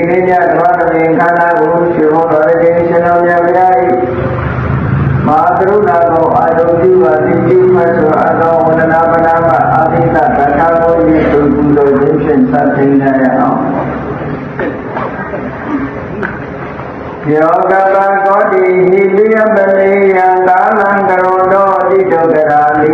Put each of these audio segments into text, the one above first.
နေ့ညဓမ္မသဘင်ခန္ဓာကိုရှင်ဟောတော်တဲ့ရှင်တော်မြတ်ဗျာ၏မဟာကရုဏာကိုအာရုံပြုပါသိပြုမှဆိုအသောဝန္ဒနာပနာမအာသီသတထာကိုဤသူကုသိုလ်ခြင်းဖြင့်စသင်ကြရအောင်ယောကပကောတိဟိပိယပနေယံကာလံကရောတောတိတောကရာလိ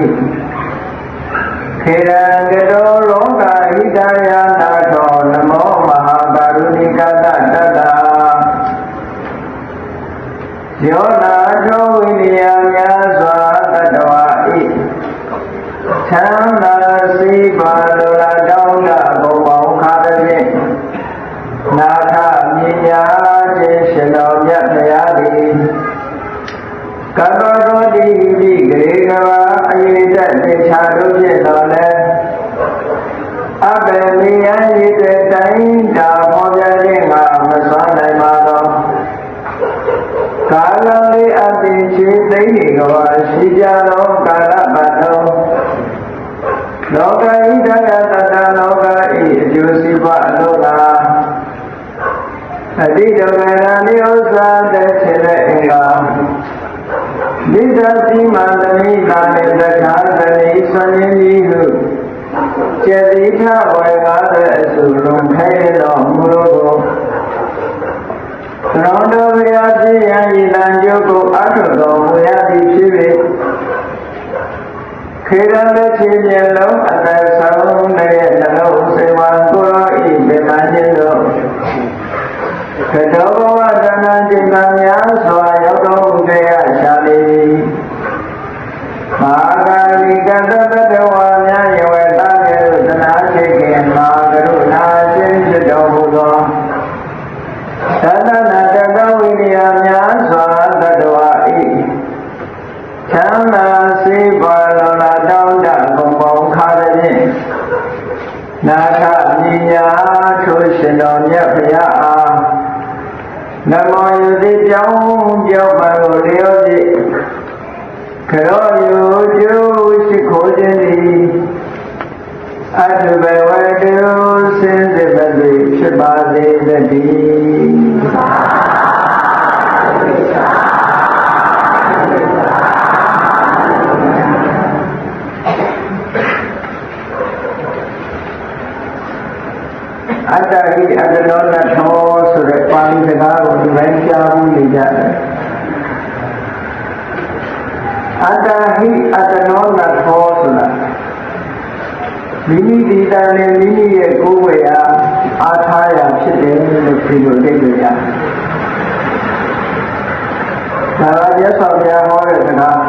ခေရံကတောလောကဟိတယနာထောနမောမဟာကရုဏိကတတတယောနာသောဝိနည်းများစွာတတဝါဤသံသာစီပါလောလာတောင်းတာဘုံပေါင်းခါတဲ့ဖြင့်နာထမြညာခြင်းရှင်တော်မြတ်တရားသည်ကတ္တရောတိပိဂရေကဘာအယေတတေချာတို့ဖြင့်တော်လဲအဘယ်မိယံဤတဲ့တိုင်းတာပေါ်ပြခြင်းကမစွမ်းနိုင်ပါသောကာလလေးအတိချေသိဉ္ကဘာရှိကြသောကာလပတ်တော်လောကဣဒယတတလောကဤအကျိုးစီးပွားလောကအတိတဝေရဏိဥစ္စာတဲ့ခြေတဲ့အင်္ဂါမိစ္ဆာတိမန္တမိကာနေသက္ခာသနိဆွန်ရင်ကြီးဟုကျေတိထဝေကားတဲ့အစုလွန်ခဲတော်မူလို့ကိုသောတော်ဘုရားပြည့်ရန်ဤတန်ကျုပ်ကိုအထုတော်မူရသည်ဖြစ်၍ခေရလက်ချေမျက်လုံးအသက်ဆုံးတဲ့နှလုံးစေဝံကိုရောဤဗေမခြင်းတို့ကတောဘဝတဏ္ဍာจิตကများစွာရောက်တော်မူခဲ့ရရှာလိမာဂာလိကတတတဝါများယဝတာကေသနာချိခင်မာကရုဏာရှင်ဖြစ်တော်မူသောသတ္တနာတတဝိရိယများစွာတတဝါဤချမ်းသာစေပါလောလာတောင်းတဘုံပေါင်းခါတဲ့ဖြင့်နာထမြညာထိုရှင်တော်မြတ်ဖရာအားနမောယသိကြောင်းကြောက်ပါလို့လျောတိခရောယုကျိုးရှိခိုးခြင်းသည်အတုဘဝတုစင်စစ်ပတိဖြစ်ပါစေတည်းအတ္တဟိအတ္တနောနထောဆိုတဲ့ပါဠိစကားကိုဒီပိုင်းကြားမှုနေကြတယ်အတ္တဟိအတ္တနောနထောဆိုတာမိမိဒီတန်နဲ့မိမိရဲ့ကိုယ်ဝေယအားထားရဖြစ်တယ်လို့ဒီလိုသိကြရတယ်ဒါကမြတ်စွာဘုရားဟောတဲ့စကား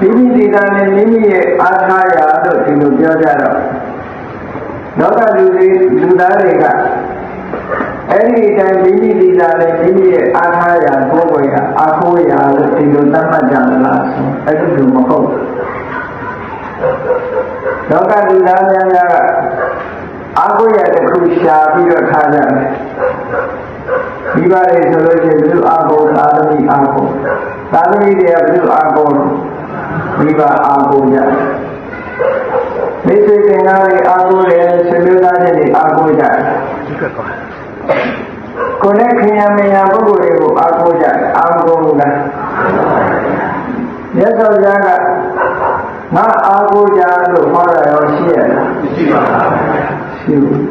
မိမိဒီတန်နဲ့မိမိရဲ့အားထားရလို့ဒီလိုပြောကြတော့လောကလူသားတွေကအဲ့ဒီတိုင်းမိမိဒီသားနဲ့မိမိရဲ့အားထားရာကိုယ်ကိုယ်ရာအားကိုးရာလို့ဒီလိုသတ်မှတ်ကြလားဆိုအဲ့ဒီလိုမဟုတ်ဘူးလောကလူသားများကအားကိုးရာတစ်ခုရှာပြီးတော့ထားကြတယ်ဒီပါလေဆိုလို့ရှိရင်ဘုရားအားကိုးသာသမီအားကိုးသာသမီတွေကဘုရားအားကိုးဒီပါအားကိုးကြတယ်မိတ်ဆွေသင်္ကားတွေအားကိုးတယ်ဆွေမျိုးသားချင်းတွေအားကိုးကြတယ်ကိုယ်နဲ့ခင်ဗျာမယားပုဂ္ဂိုလ်တွေကိုအားကိုးကြတယ်အားကိုးဘူးလားမြတ်စွာဘုရားကငါအားကိုးကြလို့ဟောတာရောရှိရလားမရှိပါဘူးရှိဘူး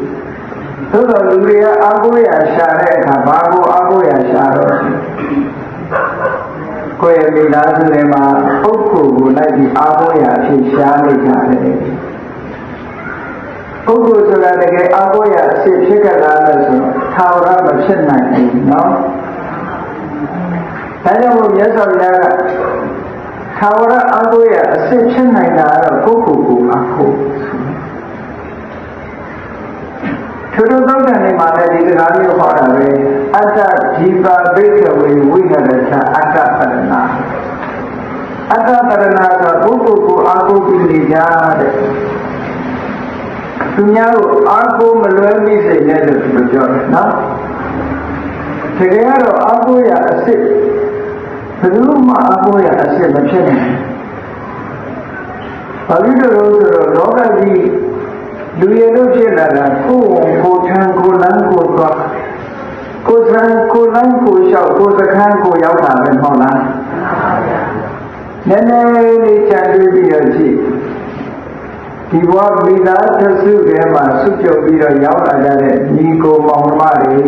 သို့တော်လူတွေကအားကိုးရရှာတဲ့အခါဘာကိုအားကိုးရရှာတော့ကိုယ့်ရဲ့မိသားစုထဲမှာပုဂ္ဂိုလ်ကိုလိုက်ပြီးအားကိုးရအဖြစ်ရှားနေကြတယ်ပုဂ္ဂိုလ်ဆိုတာတကယ်အားကိုးရအဖြစ်ဖြစ်ကြတာလို့ဆိုတော့ထာဝရမဖြစ်နိုင်ဘူးနော်ဒါကြောင့်မို့မြတ်စွာဘုရားကထာဝရအားကိုးရအဖြစ်ဖြစ်နိုင်တာတော့ပုဂ္ဂိုလ်ကိုအားကိုးထို့သောသောတာနေမှာလည်းဒီစကားမျိုးဟောတာပဲအတ္တជីပါဘိက္ခဝေဝိဟရချအတ္တပရဏအတ္တပရဏဆိုပုဂ္ဂိုလ်ကိုအားကိုးပြီးနေကြတဲ့သူများကိုအားကိုးမလွဲမိစေနဲ့လို့သူပြောတယ်နော်တကယ်ကတော့အားကိုးရအစစ်ဘယ်လိုမှအားကိုးရအစစ်မဖြစ်နိုင်ဘာလို့လဲဆိုတော့လောကကြီးလူရည်လို့ဖြစ်လာတာကိုယ်ကိုထံကိုလန်းကို လန်းကိုလျှောက်ကိုစခန်းကိုရောက်တာပဲမဟုတ်လားနည်းနည်းလေးချန်တွေးပြီးတော့ကြည့်ဒီဘဝမိသားစုထဲမှာစုပြုတ်ပြီးတော့ရောက်လာကြတဲ့ညီကိုမောင်မတွေ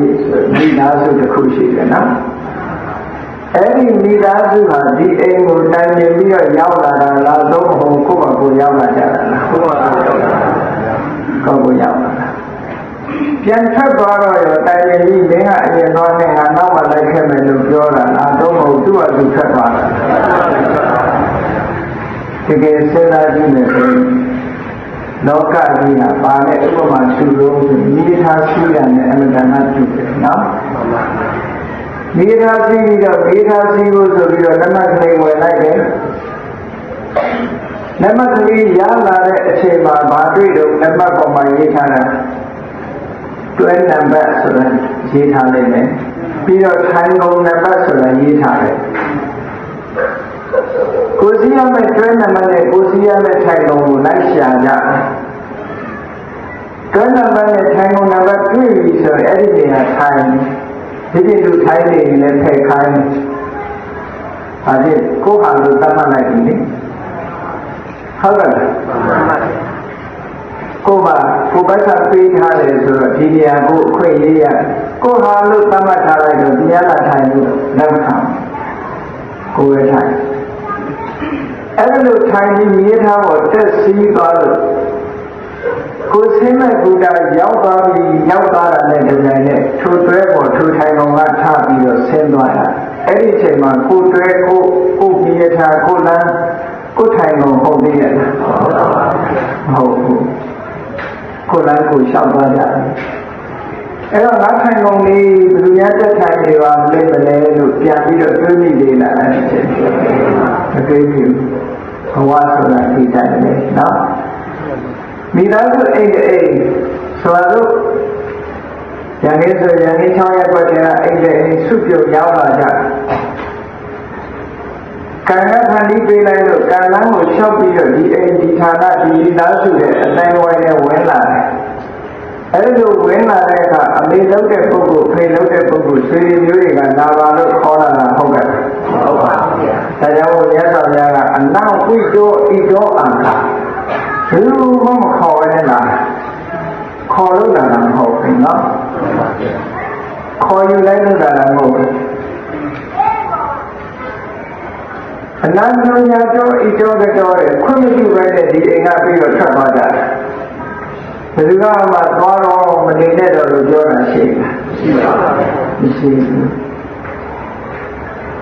မိသားစုတစ်ခုရှိတယ်နော်အဲ့ဒီမိသားစုဟာဒီအိမ်ကိုတိုင်ပင်ပြီးတော့ရောက်လာတာလားသို့မဟုတ်ကိုယ့်ဘာကိုရောက်လာကြတာလားကိုယ့်ဘာကိုရောက်လာတာကိုယ့်ကိုရောက်လာတာပြန်ထွက်သွားတော့ရောတိုင်ပင်ပြီးမင်းကအရင်သွားနဲ့ငါနောက်မှလိုက်ခဲ့မယ်လို့ပြောတာလားသို့မဟုတ်သူ့အတူထွက်သွားတာတကယ်စဉ်းစားကြည့်မယ်ဆိုရင်လောကကြီးကပါတဲ့ဥပမာသူတို့မိသားစုရနဲ့အမှန်တမ်းတူတယ်နော်မိသားစုပြီးတော့မိသားစုကိုဆိုပြီးတော့လက်မှတ်ကလေးဝယ်လိုက်တယ်လက်မှတ်ကလေးရလာတဲ့အချိန်မှာမတွေ့တော့လက်မှတ်ပေါ်မှာရေးထားတာတွဲနံပါတ်ဆိုတာရေးထားလိုက်မယ်ပြီးတော့ထိုင်ကုန်နံပါတ်ဆိုတာရေးထားတယ်ကိုစီရမဲ့တွဲနံပါတ်နဲ့ကိုစီရမဲ့ထိုင်ကုန်ကိုလိုက်ရှာကြတွဲနံပါတ်နဲ့ထိုင်ကုန်နံပါတ်တွေ့ပြီဆိုရင်အဲ့ဒီနေရာထိုင်ဒီလိုလူထိုင်နေလည်းဖယ်ခိုင်းဟာဒီကိုဟာလို့သတ်မှတ်လိုက်ပြီလေဟုတ်ကဲ့ကိုပါကိုပတ်သက်ပေးထားတယ်ဆိုတော့ဒီနေရာကိုအခွင့်အရေးရကိုဟာလို့သတ်မှတ်ထားလိုက်တော့ဒီရလာထိုင်လို့လက်ခံကိုရထိုင်အဲ့လိုထိုင်ပြီးမြေထားပေါ်တက်စီးသွားလို့ကိုဆင်းမဲ့ဘုရားရောက်သွားပြီရောက်သွားတာနဲ့ဒီတိုင်းနဲ့ထိုတွဲပေါ်ထိုထိုင်ကောင်ကထားပြီးတော့ဆင်းသွားတာအဲ့ဒီအချိန်မှာကိုတွဲကိုမြေထားကိုလမ်းကိုထိုင်ကောင်ဟုတ်သေးရဲ့ဟုတ်ဘူးကိုလမ်းကိုလျှောက်သွားကြတယ်အဲ့တော့ငါထိုင်ကောင်လေးဘယ်လိုများတက်ထိုင်နေပါမလဲလို့ပြန်ပြီးတော့တွေးမိသေးလားအဲ့ဒီအချိန်မတွေးဘူးဘဝဆိုတာဒီတိုင်းပဲနော်မိသားစုအိမ်ဆိုတော့ရန်ကြီးဆိုရန်ကြီးချောင်းရက်ွက်တဲ့အိမ်စုပြုတ်ရောက်လာကြကံကဖန်တီးပေးလိုက်လို့ကံလမ်းကိုလျှောက်ပြီးတော့ဒီအိမ်ဒီဌာနဒီမိသားစုရဲ့အတိုင်းဝိုင်းနဲ့ဝင်လာတယ်အဲ့လိုဝင်လာတဲ့အခါအမေလုပ်တဲ့ပုဂ္ဂိုလ်ဖေလုပ်တဲ့ပုဂ္ဂိုလ်ဆွေမျိုးတွေကလာပါလို့ခေါ်လာတာဟုတ်ကဲ့ဟုတ်ပါဘူးဒါကြောင့်မြတ်စွာဘုရားကအနောက်ဝိတောဣတောအံခဘယ်လိုမှမခေါ်ရနဲ့လားခေါ်လို့လာတာမဟုတ်ဘူးနော်ခေါ်ယူလိုက်လို့လာတာမဟုတ်ဘူးအနန္တညာကျော်ဣတောကတော်ရဲ့ခွင့်မပြုပဲနဲ့ဒီအိမ်ကပြီးတော့ထွက်သွားကြတယ်ဘယ်သူကမှသွားတော့မနေနဲ့တော့လို့ပြောတာရှိလားမရှိဘူး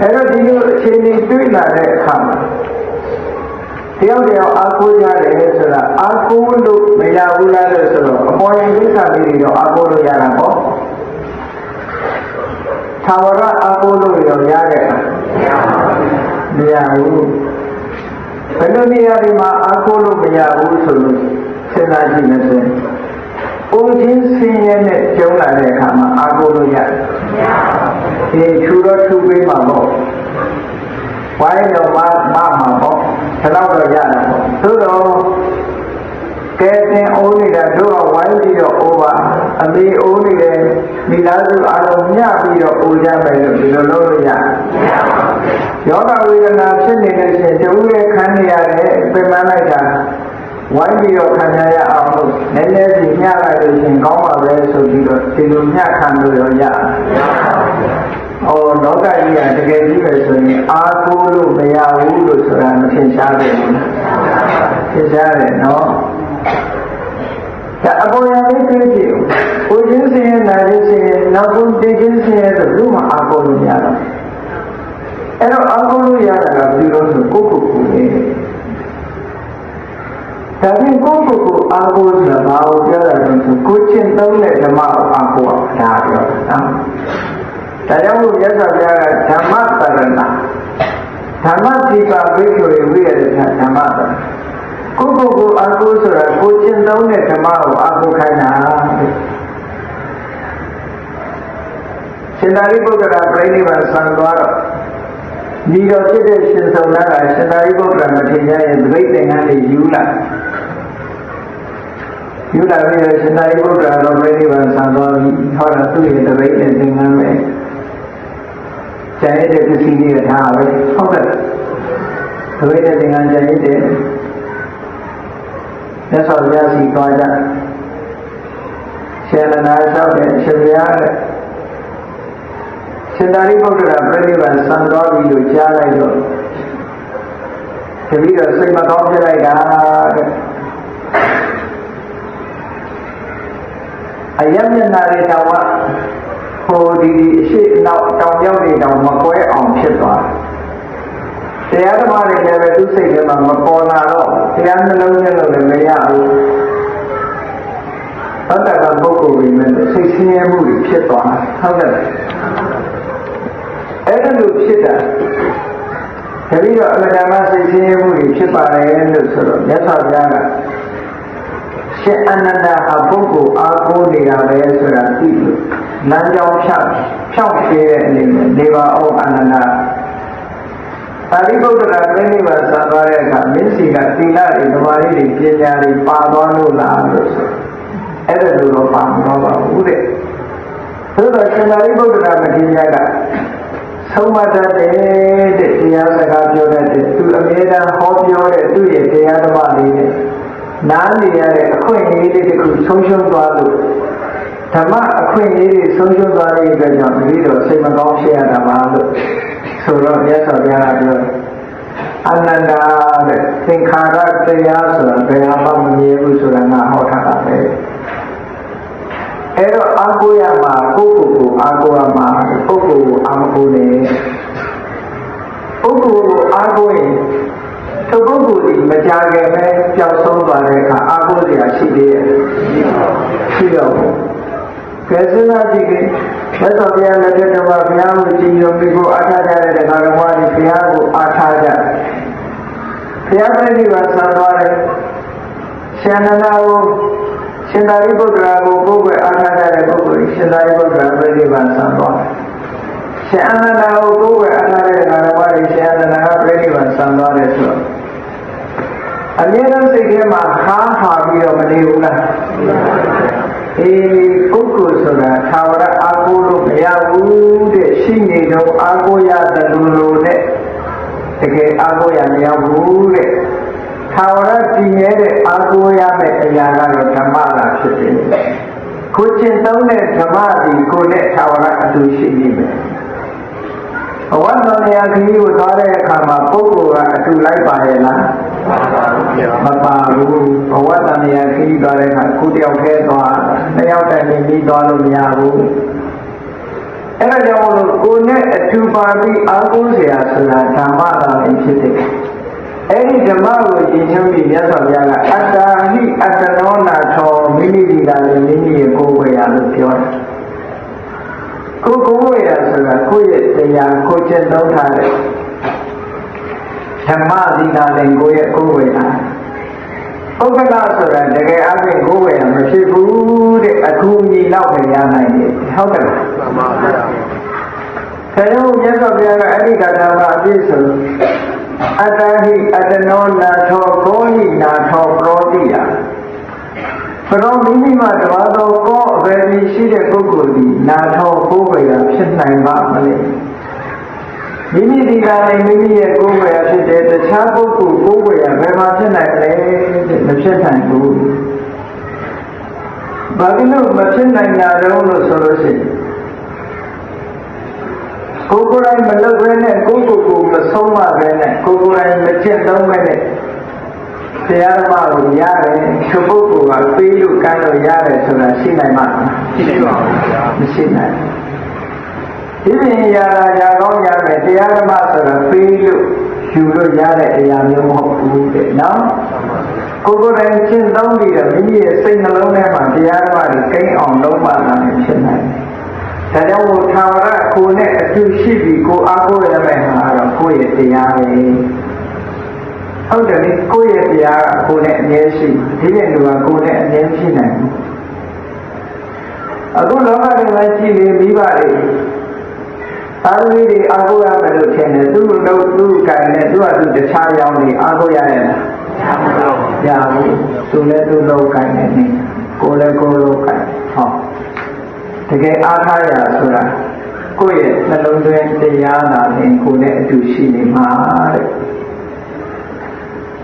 အဲ့တော့ဒီလိုအခြေအနေတွေ့လာတဲ့အခါမှာတယောက်တယောက်အားကိုးရတယ်ဆိုတာအားကိုးလို့မရဘူးလားလို့ဆိုတော့အပေါ်ရင်ကိစ္စလေးတွေတော့အားကိုးလို့ရတာပေါ့သာဝရအားကိုးလို့ရောရခဲ့တာမရဘူးဘယ်လိုနေရာဒီမှာအားကိုးလို့မရဘူးဆိုလို့စဉ်းစားကြည့်မယ်ဆိုရင်အိုးချင်းဆင်းရဲနဲ့ကျုံလာတဲ့အခါမှာအားကိုးလို့ရတယ်ဒီထူတော့ထူပေးမှာပေါ့ဝိုင်းတော့မှာပေါ့ဒီလောက်တော့ရတာပေါ့သို့တော့ကဲတင်အိုးနေတာတို့ကဝိုင်းပြီးတော့အိုးပါအမေအိုးနေတယ်မိသားစုအားလုံးညပြီးတော့အိုးကြမယ်လို့ဒီလိုလုပ်လို့ရယောဂဝေဒနာဖြစ်နေတဲ့ချိန်တဦးရဲ့ခံနေရတယ်ပြင်ပန်းလိုက်တာဝိုင်းပြီးတော့ခံရအောင်လို့နည်းနည်းစီညှလိုက်လို့ရှင်ကောင်းပါပဲဆိုပြီးတော့ဒီလိုညှခံလို့ရောရလောကကြီးကတကယ်ကြီးပဲဆိုရင်အားကိုးလို့မရဘူးလို့ဆိုတာမထင်ရှားဘူးထင်ရှားတယ်နော်ဒါအပေါ်ရလေးသိကြည့်ဦးချင်းစင်ရဲ့နာရီစင်ရဲ့နောက်ဆုံးသိချင်းစင်ရဲ့ဆိုလူမှအားကိုးလို့ရတော့အဲ့တော့အားကိုးလို့ရတာကဘယ်လိုဆိုကိုယ့်ကိုယ်ကိုယ်လေးဒါဖြင့်ကိုယ့်ကိုယ်အားကိုးဆိုတာဘာကိုပြောတာလဲဆိုကိုချင်းသုံးတဲ့ဓမ္မကိုအားကိုးအောင်ဒါပြောတာနော်ဒါကြောင့်မြတ်စွာဘုရားကဓမ္မပရဏဓမ္မတိပါဘိက္ခုဝိရဒဓမ္မပရဏကိုယ့်ကိုယ်ကိုအားကိုးဆိုတာကိုကျင့်သုံးတဲ့ဓမ္မကိုအားကိုးခိုင်းတာရှင်သာရိပုတ္တရာပြိဋိဘံဆံသွားတော့ဒီတော့ဖြစ်တဲ့ရှင်ဆုံးလာကရှင်သာရိပုတ္တရာမထေရရဲ့ပြိဋ္ဌာန်ကနေယူလာပြီးတော့ရှင်သာရိပုတ္တရာတော့ပြိဋိဘံဆံသွားပြီးဟောတာသူ့ရဲ့ပြိဋ္ဌာန်သင်္ကန်းပဲ တဲ့ပစ္စည်းတွေထားပဲဟုတ်ကဲ့ဒွေတဲ့သင်္ကန်းကြိုက်တဲ့မြတ်စွာဘုရားစီသွားကြရှင်နာလျှောက်တဲ့ရှင်ဘုရားတဲ့ရှင်သာရိပုတ္တရာပြိဋိဘံစံတော်ပြီလို့ကြားလိုက်တော့တပည့်တော်စိတ်မကောင်းဖြစ်လိုက်တာတဲ့အယမျက်နာတွေတောင်မှဟိုဒီအရှိနောက်တောင်ရောက်နေတောင်မကွဲအောင်ဖြစ်သွားတယ်တရားဓမ္မတွေလည်းပဲသူ့စိတ်ထဲမှာမပေါ်လာတော့တရားနှလုံးထဲလို့လည်းမရဘူးဘတ်တကပုဂ္ဂိုလ်တွေနဲ့စိတ်ဆင်းရဲမှုတွေဖြစ်သွားဟုတ်ကဲ့အဲ့ဒါလိုဖြစ်တာတပည့်တော်အလကာမစိတ်ဆင်းရဲမှုတွေဖြစ်ပါတယ်လို့ဆိုတော့မြတ်စွာဘုရားကရှင်အနန္ဒာဟာပုဂ္ဂိုလ်အားကိုးနေတာပဲဆိုတာသိလို့လမ်းကြောင်းဖြောက်ပေးတဲ့အနေနဲ့နေပါအောင်အနန္ဒာသာရိပုတ္တရာပြိဋိဘံစံသွားတဲ့အခါမင်းစီကသီလတွေဓမ္မတွေပညာတွေပါသွားလို့လားလို့ဆိုအဲ့ဒါလိုတော့ပါမတော့ပါဘူးတဲ့ဆိုတော့ရှင်သာရိပုတ္တရာမထေရကဆုံးမတတ်တဲ့တရားစကားပြောတတ်တဲ့သူအမြဲတမ်းဟောပြောတဲ့သူ့ရဲ့တရားဓမ္မလေးနဲ့နားနေရတဲ့အခွင့်အရေးလေးတစ်ခုဆုံးရှုံးသွားလို့ဓမ္မအခွင့်အရေးတွေဆုံးရှုံးသွားတဲ့အတွက်ကြောင့်တပည့်တော်စိတ်မကောင်းဖြစ်ရတာပါလို့ဆိုတော့မြတ်စွာဘုရားကပြောအနန္တတဲ့သင်္ခါရတရားဆိုတာဘယ်မှမမြဲဘူးဆိုတာငါဟောထားတာပဲအဲ့တော့အာကိုရမှာပုဂ္ဂိုလ်ကိုအာကိုရမှာပုဂ္ဂိုလ်ကိုအာမကိုနေပုဂ္ဂိုလ်ကိုအာကိုရင်သူပုဂ္ဂိုလ်ဒီမကြခင်ပဲပျောက်ဆုံးသွားတဲ့အခါအာကိုစရာရှိသေးရဲ့ရှိတော့ဘူးကဲစဉ်းစားကြည့်ရင်မြတ်စွာဘုရားလက်ထက်မှာဘုရားကိုကြည်ညိုပြီးကိုအားထားကြတဲ့ဓမ္မတော်တွေဘုရားကိုအားထားကြဘုရားပြိဋိဘံစံသွားတယ်ရှင်နန္ဒာကိုရှင်သာရိပုတ္တရာကိုကိုယ်ပဲအားထားကြတဲ့ပုဂ္ဂိုလ်ရှင်သာရိပုတ္တရာပြိဋိဘံစံသွားတယ်ရှင်အနန္ဒာကိုကိုယ်ပဲအားထားတဲ့ဓမ္မတော်တွေရှင်အနန္ဒာကပြိဋိဘံစံသွားတယ်ဆိုတော့အမြဲတမ်းစိတ်ထဲမှာဟာပြီးတော့မနေဘူးလားပုဂ္ဂိုလ်ဆိုတာသာဝရအာကိုလို့မရဘူးတဲ့ရှိနေတော့အာကိုရတယ်လို့နဲ့တကယ်အာကိုရမရဘူးတဲ့သာဝရတည်နေတဲ့အာကိုရမယ့်အရာကတော့ဓမ္မလာဖြစ်တယ်ကိုကျင့်သုံးတဲ့ဓမ္မဒီကိုနဲ့သာဝရအတူရှိနေမယ်ဘဝတန်ရာခရီးကိုသွားတဲ့အခါမှာပုဂ္ဂိုလ်ကအတူလိုက်ပါရဲ့လားမပါဘူးဘဝတန်ရာခရီးသွားတဲ့အခါကိုတယောက်တည်းသွားတစ်ယောက်တည်းပြီးသွားလို့မရဘူးအဲ့ဒါကြောင့်လို့ကိုနဲ့အတူပါပြီးအာကိုးเสียဆိုတာဓမ္မသာလည်းဖြစ်တယ်အဲ့ဒီဓမ္မကိုကြည်ညိုပြီးမြတ်စွာဘုရားကအတ္တာဟိအတ္တနောနာထောမိမိဒီကလည်းမိမိရဲ့ကိုယ်ဝေရလို့ပြောတယ်ကိုယ်ဝေရဆိုတာကိုယ့်ရဲ့တရားကိုကျင့်သုံးထားတဲ့ဓမ္မဒီကလည်းကိုယ့်ရဲ့ကိုယ်ဝေရဥက္ကဋ္ဌဆိုတာတကယ်အပြင်ကိုယ်ဝေရမဖြစ်ဘူးတဲ့အခုမြည်တော့ပဲရနိုင်တယ်ဟုတ်တယ်မှန်ပါဗျာဆရာမြတ်စွာဘုရားကအဲ့ဒီကထာမှာအပြည့်စုံအတ္တဟိအတ္တနောနာထောကောဟိနာထောပရောတိယဘရောမိမိမှာတပါးသောကောအဘယ်ဒီရှိတဲ့ပုဂ္ဂိုလ်ဒီနာထောကိုယ်ဝေရဖြစ်နိုင်ပါမလဲမိမိဒီကလည်းမိမိရဲ့ကိုယ်ဝေရဖြစ်တဲ့တခြားပုဂ္ဂိုလ်ကိုယ်ဝေရဘယ်မှာဖြစ်နိုင်လဲမဖြစ်နိုင်ဘူးဘာဖြစ်လို့မဖြစ်နိုင်တာတော့လို့ဆိုလို့ရှိရင်ကိုယ်ကိုယ်တိုင်မလုပ်ဘဲနဲ့ကိုယ်ကိုယ်ကိုမဆုံးမဘဲနဲ့ကိုယ်ကိုယ်တိုင်မကျင့်သုံးဘဲနဲ့တရားဓမ္မကိုရတယ်သူပုဂ္ဂိုလ်ကပေးလို့ကမ်းလို့ရတယ်ဆိုတာရှိနိုင်မှာမရှိပါဘူးဗျာမရှိနိုင်ဒီပြင်ရာကောင်းရမယ်တရားဓမ္မဆိုတာပေးလို့ယူလို့ရတဲ့အရာမျိုးမဟုတ်ဘူးတဲ့နော်ကိုယ်ကိုယ်တိုင်ရှင်းသုံးပြီးတော့မိမိရဲ့စိတ်နှလုံးထဲမှာတရားဓမ္မကိုကိန်းအောင်လုံးပါတာဖြစ်နိုင်တယ်ဒါကြောင့်သာဝရကိုယ်နဲ့အတူရှိပြီးကိုအားကိုးရမယ်ဟာတော့ကိုယ့်ရဲ့တရားပဲဟုတ်တယ်လေကိုယ့်ရဲ့တရားကကိုယ်နဲ့အမြဲရှိဒီတဲ့လူကကိုယ်နဲ့အမြဲရှိနိုင်ဘူးအခုလောကထဲမှာရှိနေမိဘတွေသာသမီတွေအားကိုးရမယ်လို့ထင်တယ်သူ့တို့သူ့ကံနဲ့သူ့အတူတခြားရောင်းနေအားကိုးရရဲ့လားမရဘူးသူလည်းသူ့လောကံနဲ့နေကိုယ်လည်းကိုယ်လောကံဟောတကယ်အားထားရဆိုတာ ကိုယ့်ရဲ့နှလုံးသွင်းတရားနာရင်ကိုယ်နဲ့အတူရှိနေမှာတဲ့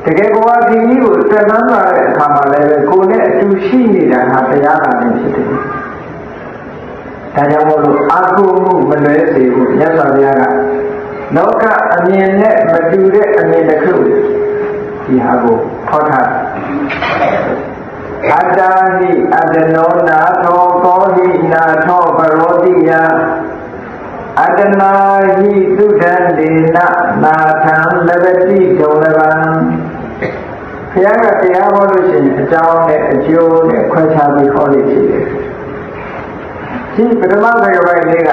တကယ်ကိုယ်ကဒီနည်းကိုတက်နှမ်းလာတဲ့အခါမှာလည်းကိုယ်နဲ့အတူရှိနေတာဟာတရားနာနေဖြစ်တယ်ဒါကြောင့်မို့လို့အာဟုမှုမလွဲစေဘူးမြတ်စွာဘုရားကလောကအမြင်နဲ့မတူတဲ့အမြင်တစ်ခုဒီဟာကိုဟောထားအတ္တဟိအတ္တနောနာသောကောဟိနာသောပရောတိယအတ္တနာဟိသုဒ္ဓံဒေနနာထံလဗတိဒုံလဗံဘုရားကတရားဟောလို့ရှိရင်အကြောင်းနဲ့အကျိုးနဲ့ခွဲခြားပြီးဟောလို့ရှိတယ်ဒီပထမသက္ကပလေးက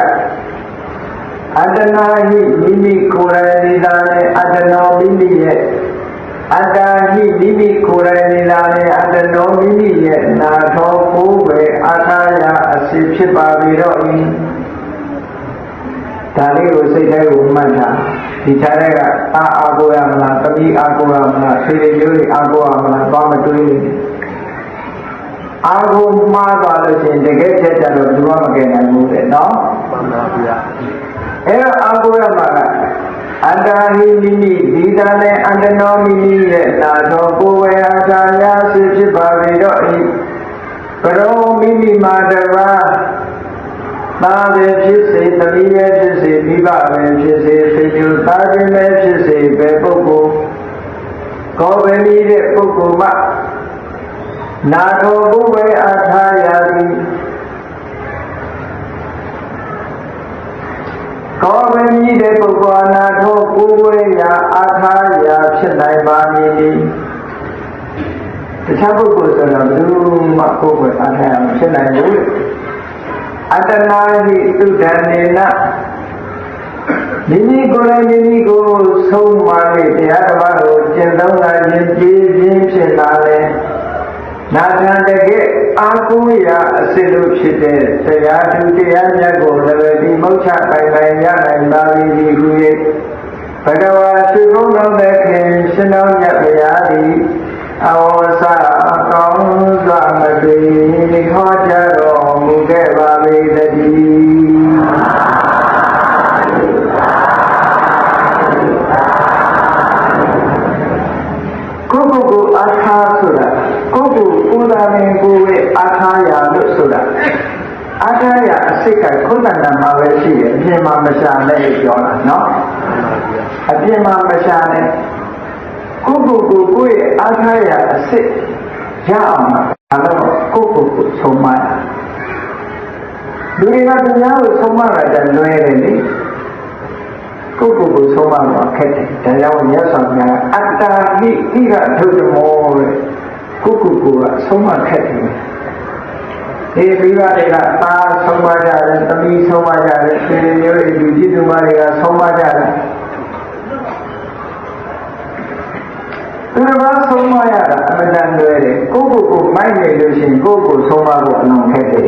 အတ္တနာဟိမိမိကိုယ်တိုင်နေတာနဲ့အတ္တနောမိမိရဲ့အတ္တဟိမိမိကိုယ်တိုင်နေတာနဲ့အတ္တနောမိမိရဲ့နာထောကိုယ်ပဲအာထာယအစစ်ဖြစ်ပါပြီတော့ဤဒါလေးကိုစိတ်ထဲကိုမှတ်ထားဒီခြားတဲ့ကအာကိုရမလားတတိအာကိုရမလားဆေးရည်မျိုးတွေအာကိုရမလားသွားမတွေးနေအာကိုမှားသွားလို့ရှိရင်တကယ်ချက်ကြတော့ဘယ်မှမကယ်နိုင်ဘူးတဲ့နော်မှန်ပါဗျာအဲ့တော့အာကိုရမှာကအတ္တဟိမိမိဒီတာနဲ့အတ္တနောမိမိရဲ့နာသောကိုယ်ဝေအာထာယစစ်ဖြစ်ပါပြီတော့ဤဘရောမိမိမှာတပါးသာပဲဖြစ်စေသမီးပဲဖြစ်စေမိဘပဲဖြစ်စေသေကျူသားခြင်းပဲဖြစ်စေပဲပုဂ္ဂိုလ်ကိုယ်ပဲမိတဲ့ပုဂ္ဂိုလ်မှနာသောကိုယ်ဝေအာထာယသည်ကောဝိမိတဲ့ပုဂ္ဂိုလ်နာထောကိုယ်ဝေရာအာထာရာဖြစ်နိုင်ပါမည်တခြားပုဂ္ဂိုလ်ဆိုတော့သူမှကိုယ်ဝေအာထာရာမဖြစ်နိုင်ဘူးအတ္တနာဟိသုဒ္ဓနေနမိမိကိုယ်တိုင်မိမိကိုဆုံးမ၍တရားဓမ္မကိုကျင့်သုံးလာခြင်းကြည်ခြင်းဖြစ်လာလေနာထံတကယ်အာကုရာအစစ်လို့ဖြစ်တဲ့တရားသူတရားမြတ်ကိုလည်းဒီမုတ်ချပိုင်ပိုင်ရနိုင်ပါပြီဒီခု၍ဘဂဝါရှိခိုးတော်တဲ့ခင်ရှင်တော်မြတ်ဗျာသည်အဝေါစအကောင်းစွာမတွေ့ဟောကြားတော်မူခဲ့ပါလေတည်းကိုအာထာဆိုတာကိုယ်သာမင်ကိုယ်ရဲ့အာထာယာလို့ဆိုတာအာထာယာအစိတ်ကခုနကမှာပဲရှိတယ်အပြင်မှာမရှာနဲ့ပြောတာနော်အပြင်မှာမရှာနဲ့ကိုယ့်ရဲ့အာထာယာအစစ်ရအောင်ဒါတော့ကိုယ်ဆုံးမလူတွေကသူများကိုဆုံးမတာတလွဲတယ်လေကိုယ်ဆုံးမတော့ခက်တယ်ဒါကြောင့်မြတ်စွာဘုရားအတ္တဟိဣရထုတမောတဲ့ကိုကဆုံးမခက်တယ်ဒီမိဘတွေကသားဆုံးမကြတယ်သမီးဆုံးမကြတယ်ဆွေမျိုးတွေလူကြီးသူမတွေကဆုံးမကြတယ်သူတို့ကဆုံးမရတာအမှန်တန်လွယ်တယ်ကိုမိုက်နေလို့ရှိရင်ကိုဆုံးမဖို့အလုံးခက်တယ်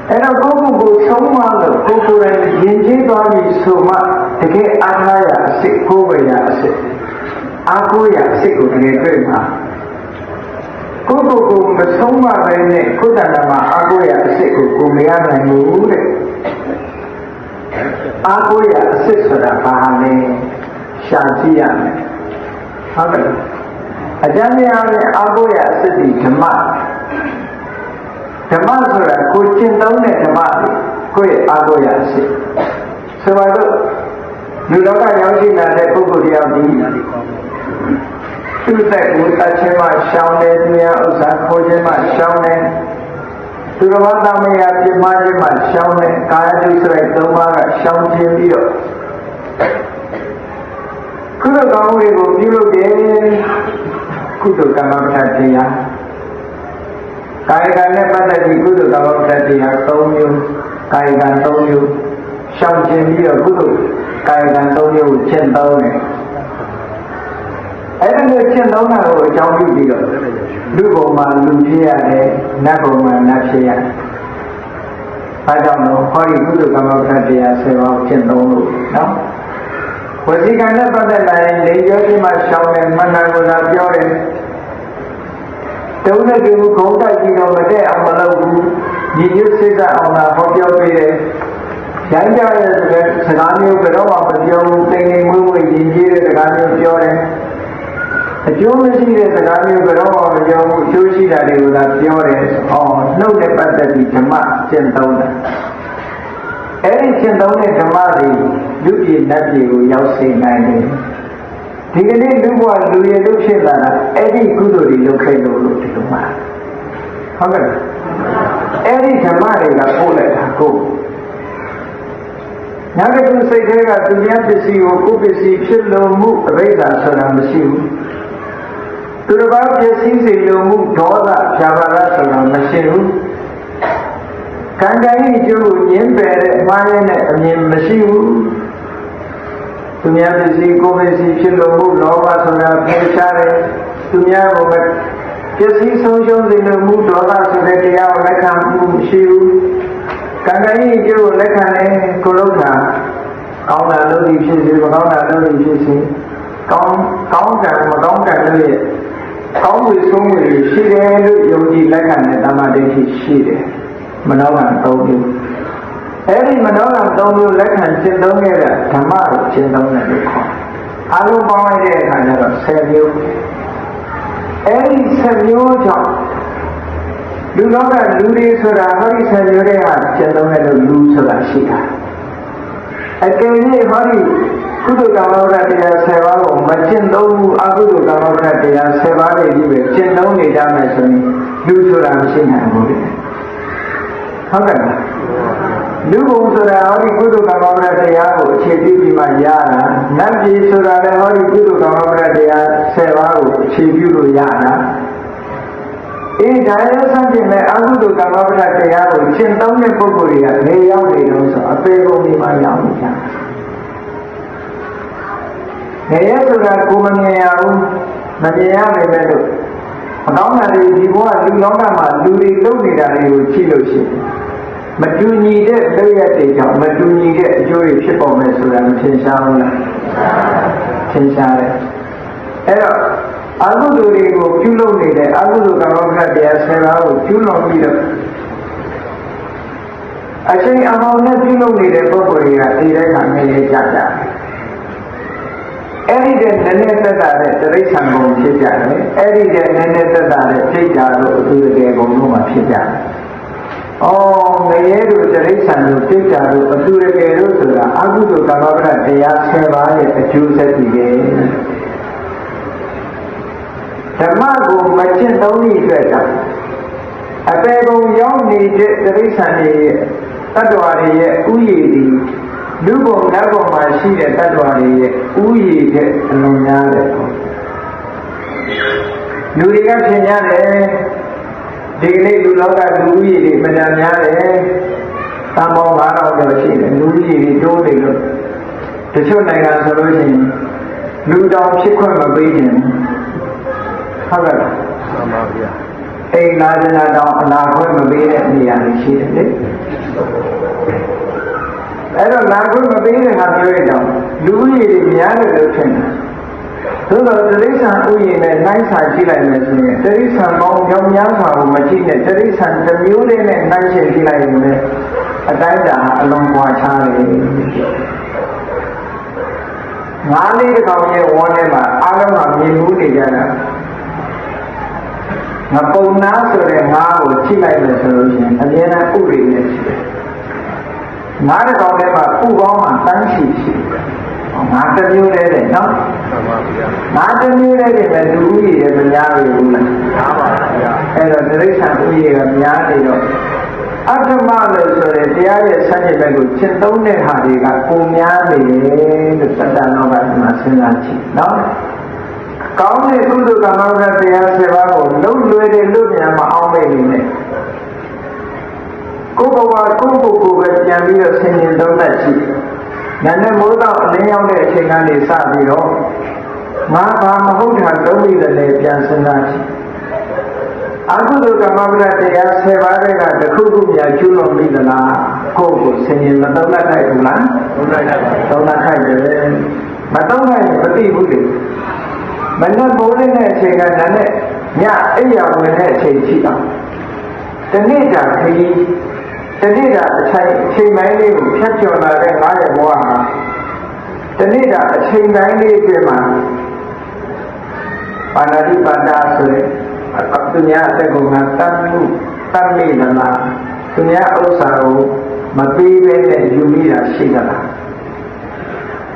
အဲ့တော့ကိုဆုံးမလို့ကိုယ်တိုင်ရင်ကျေးသွားပြီဆိုမှတကယ်အားထားရအစ်စ်ကိုယ်ပဲရအစ်စ်အာကိုရအစ်စ်ကိုတကယ်တွေ့မှာကိုမဆုံးမပဲနဲ့ကိုယ်တဏ္ဍာမှာအာကိုရအစ်စ်ကိုမရနိုင်ဘူးတဲ့အာကိုရအစ်စ်ဆိုတာဘာလဲရှာကြည့်ရမယ်ဟုတ်ကဲ့အကျဉ်းများနဲ့အာကိုရအစ်စ်ဒီဓမ္မဆိုတာကိုကျင့်သုံးတဲ့ဓမ္မကိုယ့်ရဲ့အာကိုရအစ်စ်ဆိုပါတော့လူလောကရောက်ရှိလာတဲ့ပုဂ္ဂိုလ်တယောက်ဒီသူ့သက်ကိုတတ်ခြင်းမှရှောင်တယ်တရားဥစ္စာခိုးခြင်းမှရှောင်တယ်သူတော်ဘာသာမယာပြမခြင်းမှရှောင်တယ်ကာယဒုစရိုက်၃ပါးကရှောင်ခြင်းပြီးတော့ကုသိုလ်ကောင်းမှုတွေကိုပြုလုပ်တယ်ကုသိုလ်ကမ္မပဋ္ဌာန်းတရားကာယကံနဲ့ပတ်သက်ပြီးကုသိုလ်ကမ္မပဋ္ဌာန်းတရား၃မျိုးကာယကံ၃မျိုးရှောင်ခြင်းပြီးတော့ကုသိုလ်ကာယကံ၃မျိုးကိုကျင့်သုံးတယ်အဲ့ဒါကိုကျင့်သုံးတာကိုအကြောင်းပြုပြီးတော့လူဘုံမှာလူဖြစ်ရတယ်နတ်ဘုံမှာနတ်ဖြစ်ရတယ်။အဲကြောင့်လို့ဟောဒီကုသိုလ်ကမ္မပဋ္ဌာန်းတရား10ပါးကိုကျင့်သုံးလို့နော်ဝစီကံနဲ့ပတ်သက်လာရင်လေပြောခြင်းမှရှောင်တယ်မန္တကိုသာပြောတယ်တုံးတဲ့ကူခုံးတိုက်ပြီးတော့မတည့်အောင်မလုပ်ဘူး ညီညွတ်စိတ်အောင်လာဟောပြောပေးတယ်ရိုင်းကြရဲ့စကားမျိုးဘယ်တော့မှမပြောဘူးတိမ်တိမ်မွေ့မွေ့ရည်ကြီးတဲ့စကားမျိုးပြောတယ်အကျိုးမရှိတဲ့စကားမျိုးဘယ်တော့မှမပြောဘူးအကျိုးရှိတာတွေကိုသာပြောတယ်နှုတ်နဲ့ပတ်သက်ပြီးဓမ္မကျင့်သုံးတယ်အဲ့ဒီကျင့်သုံးတဲ့ဓမ္မတွေလူပြည်နတ်ပြည်ကိုရောက်စေနိုင်တယ်ဒီကနေ့လူဘဝလူရည်လို့ဖြစ်လာတာအဲ့ဒီကုသိုလ်တွေလုပ်ခဲ့လို့ဒီလိုမှဟုတ်ကဲ့အဲ့ဒီဓမ္မတွေကပို့လိုက်တာကိုညာကတူစိတ်ထဲကသူများပစ္စည်းကိုကိုယ်ပစ္စည်းဖြစ်လို့မှုအဘိဓါဆိုတာမရှိဘူးသူတစ်ပါးပစ္စည်းစီလို့မှုဒေါသဖြာပါရဆိုတာမရှိဘူးကံကြိုင်အကျိုးကိုညှင်းပယ်တဲ့အမှားရတဲ့အမြင်မရှိဘူးသူများပစ္စည်းကိုယ်ပစ္စည်းဖြစ်လို့မှုလောဘဆိုတာဖယ်ရှားတယ်သူများကိုပစ္စည်းဆုံးရှုံးစေလို့မှုဒေါသဆိုတဲ့တရားကိုလက်ခံမှုမရှိဘူးကံကြိုင်အကျိုးကိုလက်ခံတယ်ကိုလုံးတာကောင်းတာလို့ဒီဖြစ်စေမကောင်းတာလို့ဒီဖြစ်စေကောင်းကံမကောင်းကံလို့ရဲ့ကောင်းဝေဆုံးဝေရှိတယ်လို့ယုံကြည်လက်ခံတဲ့တမ္မာဒိဋ္ဌိရှိတယ်မနောကံ၃မျိုးအဲ့ဒီမနောကံ၃မျိုးလက်ခံရှင်းသုံးခဲ့တဲ့ဓမ္မကိုရှင်းသုံးတယ်လို့ခေါ်အားလုံးပေါင်းလိုက်တဲ့အခါကျတော့10မျိုးအဲ့ဒီ10မျိုးကြောင့်လူလောကလူတွေဆိုတာဟောဒီ10မျိုးတွေကရှင်းသုံးတဲ့လူဆိုတာရှိတာအကယ်၍ဟောဒီကုသိုလ်ကမ္မဝရတရား10ပါးကိုမကျင့်သုံးဘူးအကုသိုလ်ကမ္မဝရတရား10ပါးတွေကြီးပဲကျင့်သုံးနေကြမယ်ဆိုရင်လူဆိုတာမရှိနိုင်ဘူးလေဟုတ်ကဲ့လူဘုံဆိုတာဟောဒီကုသိုလ်ကမ္မဝရတရားကိုအခြေပြုပြီးမှရတာနတ်ပြည်ဆိုတာလည်းဟောဒီကုသိုလ်ကမ္မဝရတရား10ပါးကိုအခြေပြုလို့ရတာဒါလည်းဆန့်ကျင်မဲ့အကုသိုလ်ကမ္မဝရတရားကိုကျင့်သုံးတဲ့ပုဂ္ဂိုလ်တွေကနေရောက်နေလို့ဆိုအပေကုန်ဒီမှာရောက်နေကြနေရဆိုတာကိုမမြင်ရဘူးမမြင်ရနိုင်တဲ့လို့အကောင်းတာတွေဒီဘဝလူလောကမှာလူတွေလုပ်နေတာတွေကိုကြည့်လို့ရှိရင်မတူညီတဲ့လုပ်ရတဲ့ကြောင့်မတူညီတဲ့အကျိုးတွေဖြစ်ပေါ်မယ်ဆိုတာမထင်ရှားဘူးလားထင်ရှားတယ်အဲ့တော့အကုသိုလ်တွေကိုပြုလုပ်နေတဲ့အကုသိုလ်ကမ္မဝရတရား10ပါးကိုပြုလုပ်ပြီးတော့အချိန်အမောင်နဲ့ပြုလုပ်နေတဲ့ပုဂ္ဂိုလ်တွေကဒီတဲ့ခါငရေကြကြတယ်အဲ့ဒီတဲ့နည်းနည်းသက်သာတဲ့တိရစ္ဆာန်ကုန်ဖြစ်ကြတယ်အဲ့ဒီတဲ့နည်းနည်းသက်သာတဲ့စိတ်ဓာတ်တို့အတူတကယ်ကုန်လုံးမှာဖြစ်ကြတယ်ငရဲတို့တိရစ္ဆာန်တို့စိတ်ဓာတ်တို့အတူတကယ်တို့ဆိုတာအကုသိုလ်ကမ္မဝရတရား10ပါးရဲ့အကျိုးဆက်တွေပဲဓမ္မကိုမကျင့်သုံးသည့်အတွက်ကြောင့်အပေကုန်ရောက်နေတဲ့တိရစ္ဆာန်တွေရဲ့တ attva တွေရဲ့ဥယျာဉ်ဒီလူဘုံနတ်ဘုံမှာရှိတဲ့ attva တွေရဲ့ဥယျာဉ်တဲ့အလုံးများတယ်လူတွေကထင်ကြတယ်ဒီကနေ့လူလောကလူဥယျာဉ်တွေမတန်များတယ်တန်ပေါင်း9000ကျော်ရှိတယ်လူဥယျာဉ်တွေတိုးနေလို့တချို့နိုင်ငံဆိုလို့ရှိရင်လူတောင်ဖြစ်ခွင့်မပေးခြင်းဟုတ်ကဲ့မှန်ပါဗျာအိမ်လာကြတာတောင်အနာခွင့်မပေးတဲ့နေရာတွေရှိတယ်လေအဲ့တော့လာခွင့်မပေးတဲ့ဟာမျိုးတွေတောင်လူဦးရေတွေများတယ်လို့ထင်တယ်သို့တော့တိရစ္ဆာန်ဥယျာဉ်နဲ့နိုင်စာကြည့်လိုက်မယ်ဆိုရင်တိရစ္ဆာန်ပေါင်းကြောင်များစွာကိုမကြည့်နဲ့တိရစ္ဆာန်တစ်မျိုးလေးနဲ့နိုင်ရှင်ကြည့်လိုက်ရင်လည်းအတိုင်းအတာအလုံးကွာခြားတယ်ငါးလေးတစ်ကောင်ရဲ့ဝန်းထဲမှာအားလုံးကမြင်မှုနေကြတာငါပုံနာဆိုတဲ့ငါးကိုချိလိုက်မယ်ဆိုလို့ရှိရင်အမြဲတမ်းဥရိနဲ့ရှိတယ်ငါးတစ်ကောင်ထဲမှာဥပေါင်းမှာတန်းရှိငါးတစ်မျိုးလေးတဲ့နော်ငါးတစ်မျိုးလေးတွေပဲလူဦးရေရဲ့များပြီဘူးလားများပါဗျာအဲ့တော့တိရစ္ဆာန်ဦးရေကများနေတော့အတ္တမလို့ဆိုတဲ့တရားရဲ့ဆန့်ကျင်ဘက်ကိုရှင်းသုံးတဲ့ဟာတွေကပုံများနေတယ်လို့သတ္တနောကမှာစဉ်းစားကြည့်နော်ကောင်းတဲ့ကုသိုလ်ကမ္မဝရတရား7ပါးကိုလုံးလွယ်တဲ့လူမြန်မအောင်မိနေနဲ့ကိုယ်ဘဝကိုယ်ပုဂ္ဂိုလ်ပဲပြန်ပြီးတော့ဆင်ញင်သုံးသပ်ကြည့်။နာနဲ့မိုးတော့အလင်းရောက်တဲ့အချိန်ကနေစပြီးတော့ငါဘာမဟုတ်တာသုံးပြီးလည်းပြန်စဉ်းစားကြည့်။အကုသိုလ်ကမ္မဝရတရား7ပါးတွေကတစ်ခုခုများကျူးလွန်ပြီးသလားကိုယ့်ကိုဆင်ញင်မသုံးသပ်နိုင်ဘူးလား။သုံးသပ်နိုင်တယ်။မသုံးနိုင်မသိဘူးလေ။မနက်မိုးလင်းတဲ့အချိန်ကနာနဲ့ညအိယာဝင်တဲ့အချိန်ရှိအောင် တနေ့တာခရီးတနေ့တာအချိန်ပိုင်းလေးကိုဖြတ်ကျော်လာတဲ့ငါရဲ့ဘဝဟာတနေ့တာအချိန်ပိုင်းလေးအတွင်းမှာပါဏာတိပါဒဆိုတဲ့သူများအသက်ကိုငါတတ်မိသလားသူများဥစ္စာကိုမပေးဘဲနဲ့ယူမိတာရှိသလား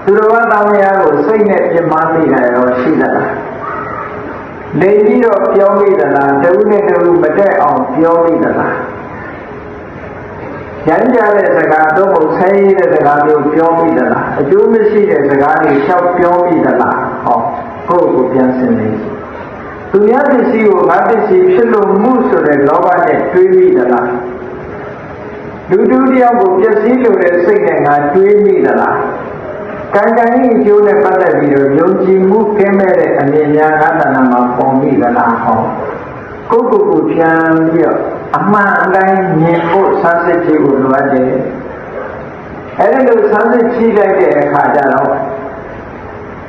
သူတော်ဘာတောင်းရကိုစိတ်နဲ့ပြမမိတာရောရှိသလားနေပြီးတော့ပြောမိသလားတဝုနဲ့တဝုမတက်အောင်ပြောမိသလားရမ်းကြတဲ့စကားတော့မဆဲရတဲ့စကားမျိုးပြောမိသလားအကျိုးမရှိတဲ့စကားတွေလျှောက်ပြောမိသလားဟောကိုယ့်ကိုပြန်စင်နေသူများပစ္စည်းကိုငါပစ္စည်းဖြစ်လို့မှုဆိုတဲ့လောဘနဲ့တွေးမိသလားလူတူတယောက်ကိုပျက်စီးလို့တဲ့စိတ်နဲ့ငါတွေးမိသလားကံကံဤအကျိုးနဲ့ပတ်သက်ပြီးတော့ယုံကြည်မှုကင်းမဲ့တဲ့အနေများငါတဏ္ဍာမှာပေါ်မိသလားဟောကိုယ့်ကိုယ်ပြန်ပြီးတော့အမှန်အတိုင်းမြင်ဖို့ဆန်းစစ်ကြည့်ဖို့လိုအပ်တယ်အဲဒီလိုဆန်းစစ်ကြည့်လိုက်တဲ့အခါကျတော့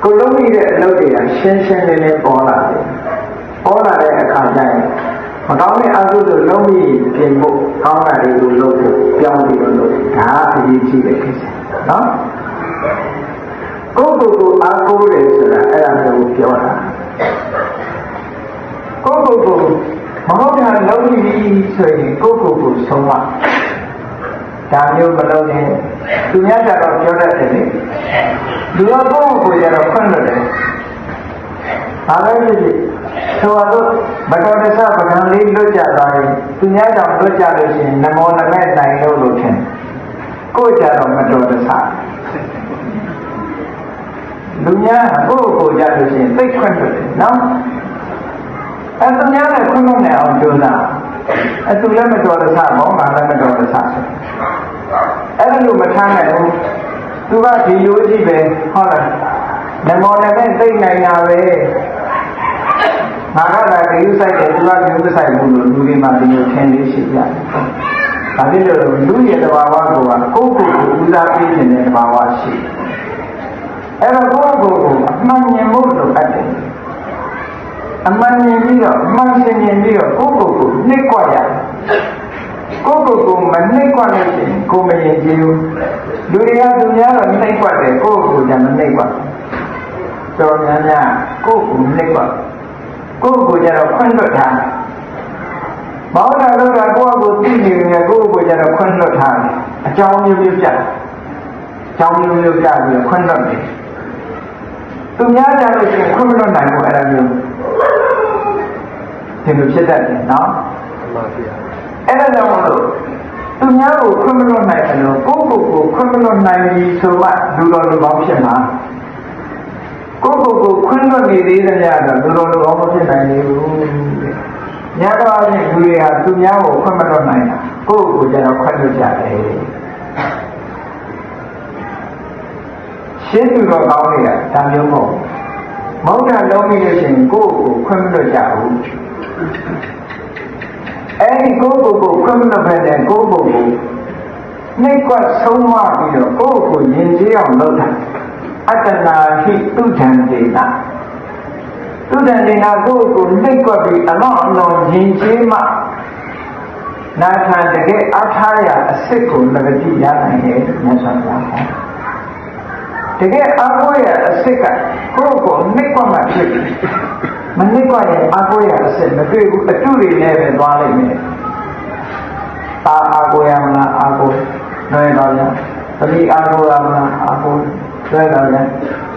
ကိုလုံးမိတဲ့အလုပ်တွေကရှင်းရှင်းလင်းလင်းပေါ်လာတယ်ပေါ်လာတဲ့အခါကျရင်မကောင်းတဲ့အကုသိုလ်လုံးမိပြင်ဖို့ကောင်းတာတွေကိုလုပ်ဖို့ပြောင်းပြီးတော့လုပ်ဒါအရေးကြီးတဲ့ကိစ္စနော်ကိုယ့်ကိုယ်အားကိုးတယ်ဆိုတာအဲ့ဒါမျိုးပြောတာကိုယ့်ကိုယ်မဟုတ်တာလုံးမိဆိုရင်ကိုယ့်ကိုယ်ဆုံးမဒါမျိုးမလုပ်ရင်သူများကြတော့ပြောတတ်တယ်လေလူကကိုယ့်ကိုယ်ကြတော့ခွင့်လွတ်တယ်အားလည်းဖြစ်ဆိုတော့ဘဂဝတ္တသပကံလေးလွတ်ကြသွားရင်သူများကြောင့်လွတ်ကြလို့ရှိရင်နမောနမဲ့နိုင်လို့ထင်ကိုယ်ကြတော့မတော်တဆလူများကိုယ့်ကိုယ်ကြလို့ရှိရင်သိခွင့်လွတ်တယ်နော်အဲသူများလည်းခွင့်လွတ်နေအောင်ကြိုးစားအဲသူလည်းမတော်တဆမောငါလည်းမတော်တဆအဲ့ဒါလို့မထားနိုင်ဘူးသူကဒီလိုကြည့်ပဲဟုတ်လားနမောနမဲ့သိနိုင်တာပဲငါကလည်းဒီဥဆိုင်တယ်သူကဒီဥဆိုင်ဘူးလို့လူတွေမှဒီလိုထင်လေးရှိကြတယ်။ဒါဖြစ်လို့လူရဲ့တဘာဝကိုကကိုယ့်ကိုယ်ကိုဦးစားပေးနေတဲ့တဘာဝရှိတယ်။အဲ့တော့ကိုယ့်ကိုယ်ကိုအမှန်မြင်ဖို့လိုအပ်တယ်။အမှန်မြင်ပြီးတော့အမှန်ရှင်းမြင်ပြီးတော့ကိုယ့်ကိုယ်ကိုနှိမ့်ကွက်ရတယ်။ကိုယ့်ကိုယ်ကိုမနှိမ့်ကွက်လို့ရှိရင်ကိုယ်မရင်ကြည့်ဘူး။လူတွေကသူများတော့နှိမ့်ကွက်တယ်ကိုယ့်ကိုယ်ကမနှိမ့်ကွက်။တော်များများကိုယ့်ကိုနှိမ့်ကွက်ကိုယ့်ကိုယ်ကြတော့ခွင့်လွတ်ထားတယ်။မောင်တာလို့ကကိုယ့်ကိုသိနေတယ်ကိုယ့်ကိုယ်ကြတော့ခွင့်လွတ်ထားတယ်။အကြောင်းမျိုးမျိုးပြ။အကြောင်းမျိုးမျိုးပြပြီးခွင့်လွတ်တယ်။သူများကြလို့ရှိရင်ခွင့်မလွတ်နိုင်ဘူးအဲ့ဒါမျိုးဒီလိုဖြစ်တတ်တယ်နော်။မှန်ပါဗျာ။အဲ့ဒါကြောင့်မို့လို့သူများကိုခွင့်မလွတ်နိုင်တယ်လို့ကိုယ့်ကိုယ်ကိုခွင့်မလွတ်နိုင်ပြီဆိုမှလူတော်လူကောင်းဖြစ်မှာကိုယ့်ကိုယ်ကိုခွင့်လွတ်နေသေးတဲ့ညတော့လူတော်လူကောင်းမဖြစ်နိုင်ဘူးညတော့အချင်းလူတွေဟာသူများကိုခွင့်မလွတ်နိုင်တာကိုယ့်ကိုယ်ကျတော့ခွင့်လွတ်ကြတယ်ရှင်းသူတော်ကောင်းတွေကဒါမျိုးမဟုတ်မောင်တာလုံးပြီးလို့ရှိရင်ကိုယ့်ကိုခွင့်မလွတ်ကြဘူးအဲဒီကိုယ့်ကိုခွင့်မလွတ်ပဲတဲ့ကိုယ့်ကိုနှိပ်ကွက်ဆုံးမပြီးတော့ကိုယ့်ကိုယဉ်ကျေးအောင်လုပ်တာအတ္တနာဟိတုဒ္ဒံဒေနာတုဒ္ဒံဒေနာကိုယ်ကိုနှိပ်ကွက်ပြီးအလောင်းအလောင်းယဉ်ကျေးမှနာခံတကယ်အားထားရအစစ်ကိုလည်းကြည့်ရနိုင်တယ်မြတ်စွာဘုရားဟောတကယ်အားကိုးရအစစ်ကကိုယ်ကိုနှိပ်ကွက်မှဖြစ်တယ်မနှိပ်ကွက်ရင်အားကိုးရအစစ်မတွေ့ဘူးအတုတွေနဲ့ပဲသွားလိုက်မယ်အားကိုးရမလားအားကိုးနှွဲတော့ရသမီးအားကိုးရမလားအားကိုးတွဲတော်ပြန်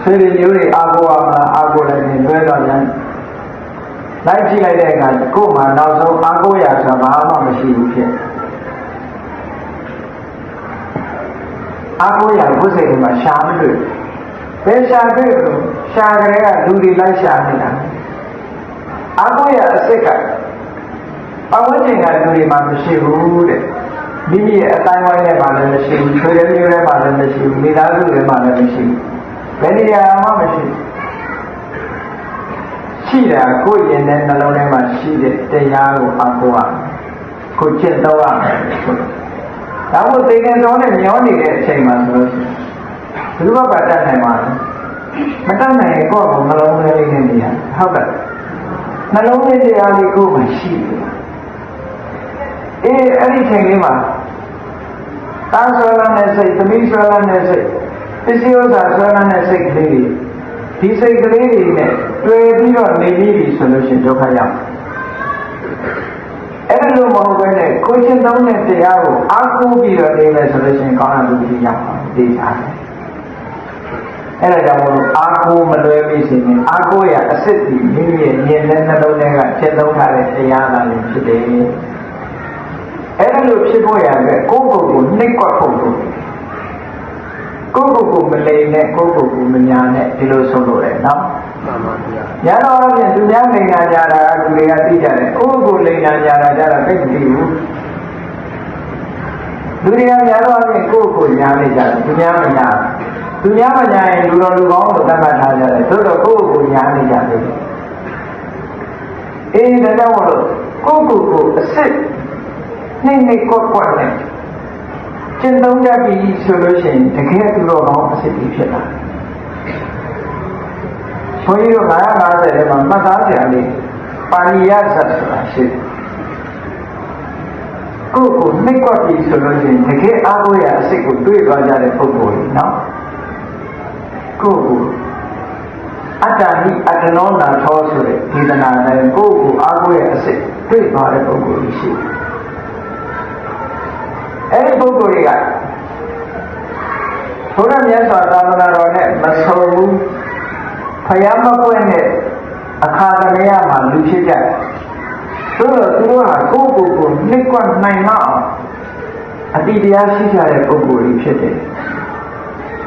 ဆွေတွေမျိုးတွေအားကိုးအောင်လားအားကိုးလိုက်ရင်တွဲတော်ပြန်လိုက်ကြည့်လိုက်တဲ့အခါကိုယ်မှာနောက်ဆုံးအားကိုးရဆိုတာဘာမှမရှိဘူးဖြစ်အားကိုးရဘုစိတ်ကမှာရှာမတွေ့ဘယ်ရှာတွေ့လို့ရှာကြတဲ့ကလူတွေလိုက်ရှာနေတာအားကိုးရအစ်စ်ကအဝိဇ္ဇာလူတွေမှာမရှိဘူးတဲ့မိမိရဲ့အတိုင်းဝိုင်းထဲမှာလည်းမရှိဘူးချွေတဲ့မျိုးထဲမှာလည်းမရှိဘူးမိသားစုထဲမှာလည်းမရှိဘူးဘယ်နေရာမှမရှိဘူးရှိတာကိုယ်ရင်တဲ့နှလုံးထဲမှာရှိတဲ့တရားကိုအကိုးရကိုကျင့်တော့ရမယ်ဒါမို့သေခင်တော်နဲ့မျောနေတဲ့အချိန်မှာဆိုလို့ရှိရင်ဘယ်လိုမှတတ်နိုင်မှာလဲမတတ်နိုင်ရင်ကိုယ့်ကိုနှလုံးထဲလေးနဲ့နေရဟုတ်တယ်နှလုံးထဲတရားလေးကိုယ်မှရှိတယ်အေ အဲ့ဒီချိန်လေးမှာသားဆွဲလန်းတဲ့စိတ်သမီးဆွဲလန်းတဲ့စိတ်ပစ္စည်းဥစ္စာဆွဲလန်းတဲ့စိတ်ကလေးတွေဒီစိတ်ကလေးတွေနဲ့တွေ့ပြီးတော့နေပြီးပြီဆိုလို့ရှိရင်ဒုက္ခရောက်အဲ့လိုမဟုတ်ဘဲနဲ့ကိုယ်ချင်းသုံးတဲ့တရားကိုအားကိုးပြီးတော့နေမယ်ဆိုလို့ရှိရင်ကောင်းတာလူကြီးရောက်သိကြတယ်အဲ့ဒါကြောင့်မို့အားကိုးမလွဲပြီးရှင်အားကိုးရအစစ်တီမိမိရဲ့ဉာဏ်နဲ့နှလုံးထဲကရှင်းသုံးထားတဲ့တရားလာလို့ဖြစ်တယ်အဲ့လိုဖြစ်ဖို့ရတဲ့ကိုယ့်ကိုယ်ကိုနှိပ်ကွက်ဖို့ကိုယ့်ကိုယ်ကိုမလိမ်နဲ့ကိုယ့်ကိုယ်ကိုမညာနဲ့ဒီလိုဆုံးလို့ရတယ်နော်မှန်ပါဗျာညာတော့အပြင်သူများလိမ်ညာကြတာလူတွေကသိကြတယ်ကိုယ့်ကိုယ်လိမ်ညာကြတာကြတာသိမသိဘူးလူတွေကညာတော့အပြင်ကိုယ့်ကိုယ်ညာနေကြတယ်သူများမညာသူများမညာရင်လူတော်လူကောင်းကိုသတ်မှတ်ထားကြတယ်သို့တော့ကိုယ့်ကိုယ်ညာနေကြတယ်ဒါကြောင့်မို့လို့ကိုယ့်ကိုယ်ကိုအစစ်နှိမ့်နှိမ့်ကွက်ကွက်နဲ့ကျင့်သုံးကြပြီဆိုလို့ရှိရင်တကယ်သူတော်ကောင်းအစစ်ကြီးဖြစ်လာဘုန်းကြီးတို့950ထဲမှာမှတ်သားစရာလေးပါဏိယဇတ်ဆိုတာရှိတယ်ကိုယ့်ကိုနှိမ့်ကွက်ပြီဆိုလို့ရှိရင်တကယ်အားကိုးရအစစ်ကိုတွေ့သွားကြတဲ့ပုဂ္ဂိုလ်ကြီးနော်ကိုယ့်ကိုအတ္တဟိအတ္တနောနာသောဆိုတဲ့ဒေသနာနဲ့ကိုယ့်ကိုအားကိုးရအစစ်တွေ့သွားတဲ့ပုဂ္ဂိုလ်ကြီးရှိတယ်အဲ့ဒီပုဂ္ဂိုလ်တွေကဘုရားမြတ်စွာသာသနာတော်နဲ့မဆုံဘူးဖယားမပွင့်တဲ့အခါသမယမှာလူဖြစ်ကြတယ်ဆိုတော့သူတို့ဟာကိုယ့်ကိုယ်ကိုနှိပ်ကွက်နိုင်တော့အတိတရားရှိကြတဲ့ပုဂ္ဂိုလ်တွေဖြစ်တယ်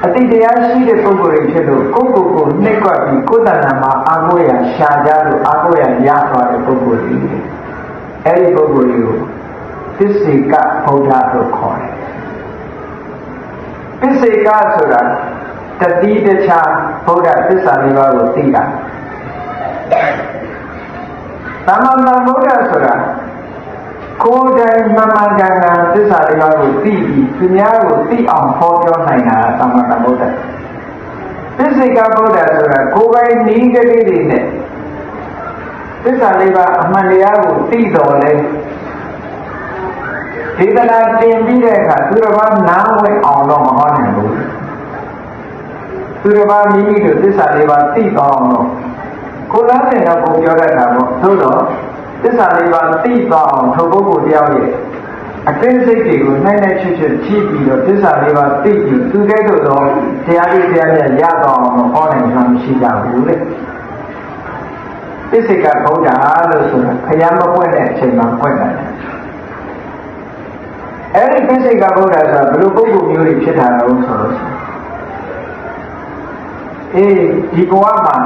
အတိတရားရှိတဲ့ပုဂ္ဂိုလ်တွေဖြစ်လို့ကိုယ့်ကိုယ်ကိုနှိပ်ကွက်ပြီးကိုယ်တဏ္ဍာမှာအာကိုရရှာကြလို့အာကိုရရသွားတဲ့ပုဂ္ဂိုလ်တွေအဲ့ဒီပုဂ္ဂိုလ်တွေကိုပစ္စေကဘုရားလို့ခေါ်တယ်ပစ္စေကဆိုတာတတိတခြားဘုရားသစ္စာလေးပါးကိုသိတာသမ္မာသမ္ဗုဒ္ဓဆိုတာကိုယ်တိုင်မှန်မှန်ကန်ကန်သစ္စာလေးပါးကိုသိပြီးသူများကိုသိအောင်ဟောပြောနိုင်တာသမ္မာသမ္ဗုဒ္ဓပစ္စေကဘုရားဆိုတာကိုယ်ပိုင်နည်းကလေးတွေနဲ့သစ္စာလေးပါးအမှန်တရားကိုသိတော်လဲဒေသနာတင်ပြီးတဲ့အခါသူတစ်ပါးနားဝင်အောင်တော့မဟောနိုင်ဘူးသူတစ်ပါးမိမိတို့သစ္စာလေးပါးသိသွားအောင်တော့ကိုယ်လားတဲ့တော့ပုံပြောတတ်တာပေါ့သို့တော့သစ္စာလေးပါးသိသွားအောင်ထိုပုဂ္ဂိုလ်တယောက်ရဲ့အသိစိတ်တွေကိုနှိုင်းနှိုင်းချွတ်ချွတ်ကြည့်ပြီးတော့သစ္စာလေးပါးသိပြီးသူကဲ့သို့သောတရားလေးတရားမြတ်ရတော့အောင်ဟောနိုင်မှမရှိကြဘူးလေပစ္စေကဘုရားလို့ဆိုတာခရမ်းမပွင့်တဲ့အချိန်မှာပွင့်တယ်အဲ့ဒီပစ္စေကဘုရားဆိုတာဘယ်လိုပုဂ္ဂိုလ်မျိုးတွေဖြစ်တာလဲဆိုတော့ဒီဘဝမှာ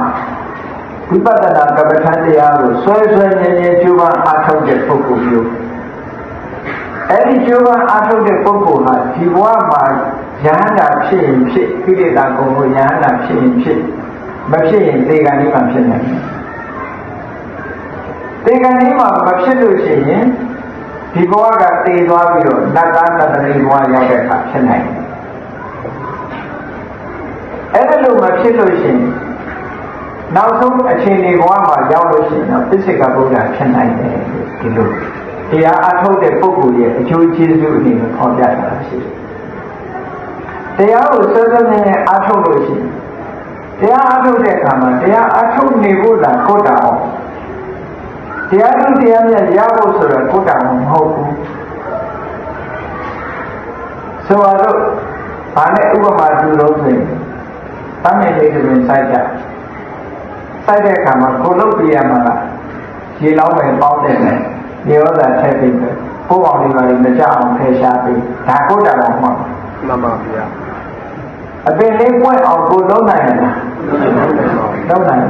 ဝိပဿနာကမ္မထာတရားကိုဆွဲဆွဲမြဲမြဲကျိုးပန်းအားထုတ်တဲ့ပုဂ္ဂိုလ်မျိုးအဲ့ဒီကျိုးပန်းအားထုတ်တဲ့ပုဂ္ဂိုလ်ဟာဒီဘဝမှာယဟန္တာဖြစ်ရင်ဖြစ်ကိလေသာကုန်လို့ယဟန္တာဖြစ်ရင်ဖြစ်မဖြစ်ရင်သေကံကြီးမှဖြစ်နိုင်တယ်သေကံကြီးမှမဖြစ်လို့ရှိရင်ဒီဘဝကတည်သွားပြီးတော့နတ်သားနတ်သမီးဘဝရောက်တဲ့အခါဖြစ်နိုင်တယ်အဲ့ဒါလို့မဖြစ်လို့ရှိရင်နောက်ဆုံးအချိန်ဒီဘဝမှာရောက်လို့ရှိရင်တော့ပစ္စေကဘုရားဖြစ်နိုင်တယ်ဒီလိုတရားအထုတ်တဲ့ပုဂ္ဂိုလ်ရဲ့အကျိုးကျေးဇူးအနေနဲ့ဖော်ပြတာရှိတယ်တရားကိုစစနဲ့အထုတ်လို့ရှိရင်တရားအထုတ်တဲ့အခါမှာတရားအထုတ်နေဖို့လားကိုယ်တာအောင်တရားသူတရားမြတ်ရဖို့ဆိုတော့ကိုယ်တာမဟုတ်ဘူးဆိုတော့ဘာနဲ့ဥပမာပြုလို့ဆိုရင်တမ်းမြေလေးတွင်စိုက်ကြစိုက်တဲ့အခါမှာကိုလုတ်ပြရမှာလားရေလောင်းပဲပေါင်းတယ်နဲ့ရေရောသာထည့်ပြီးပဲကိုယ်အောင်လေးပါလေးမကြအောင်ဖယ်ရှားပြီးဒါကိုယ်တာမဟုတ်မှန်ပါဗျာအပင်လေးပွင့်အောင်ကိုလုံးနိုင်လားလုံးနိုင်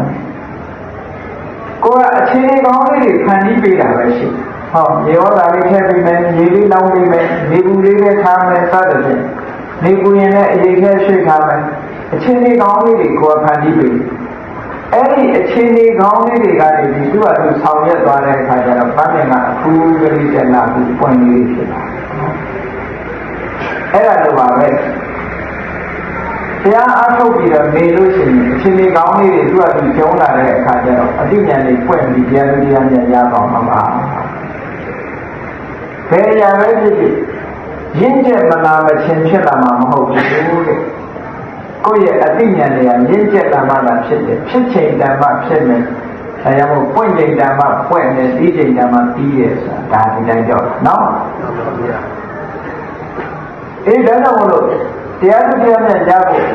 ကိုယ်ကအခြေအနေကောင်းလေးတွေဖန်တီးပေးတာပဲရှိဟောရေရောသာလေးထည့်ပြီးမယ်ရေလေးလောင်းပြီးမယ်နေပူလေးနဲ့ထားမယ်စသဖြင့်နေပူရင်လည်းအရေးခဲရွှေ့ထားမယ်အခြေအနေကောင်းလေးတွေကိုဖန်တီးပေးအဲ့ဒီအခြေအနေကောင်းလေးတွေကနေဒီသူ့အတူဆောင်ရွက်သွားတဲ့အခါကျတော့ဗတ်မြင်ကအထူးကလေးတက်လာပြီးပွင့်လေးဖြစ်လာအဲ့ဒါလိုပါပဲတရားအားထုတ်ပြီးတော့နေလို့ရှိရင်အခြေအနေကောင်းလေးတွေသူ့အတူကျုံလာတဲ့အခါကျတော့အတိညာဉ်တွေပွင့်ပြီးတရားလူတရားမြတ်ရသွားမှာပါ ဘယ်ရပဲဖြစ်ဖြစ်ရင့်ကျက်မလာမချင်းဖြစ်လာမှာမဟုတ်ဘူးတဲ့ကိုယ့်ရဲ့အသိဉာဏ်တွေကရင့်ကျက်လာမှသာဖြစ်တယ်ဖြစ်ချိန်တန်မှဖြစ်မယ်အဲဒါမို့ပွင့်ချိန်တန်မှပွင့်တယ်ပြီးချိန်တန်မှပြီးတယ်ဆိုတာဒါဒီတိုင်းကြောက်နော်အေးဒါကြောင့်မလို့တရားသူတရားမြတ်ကြားဖို့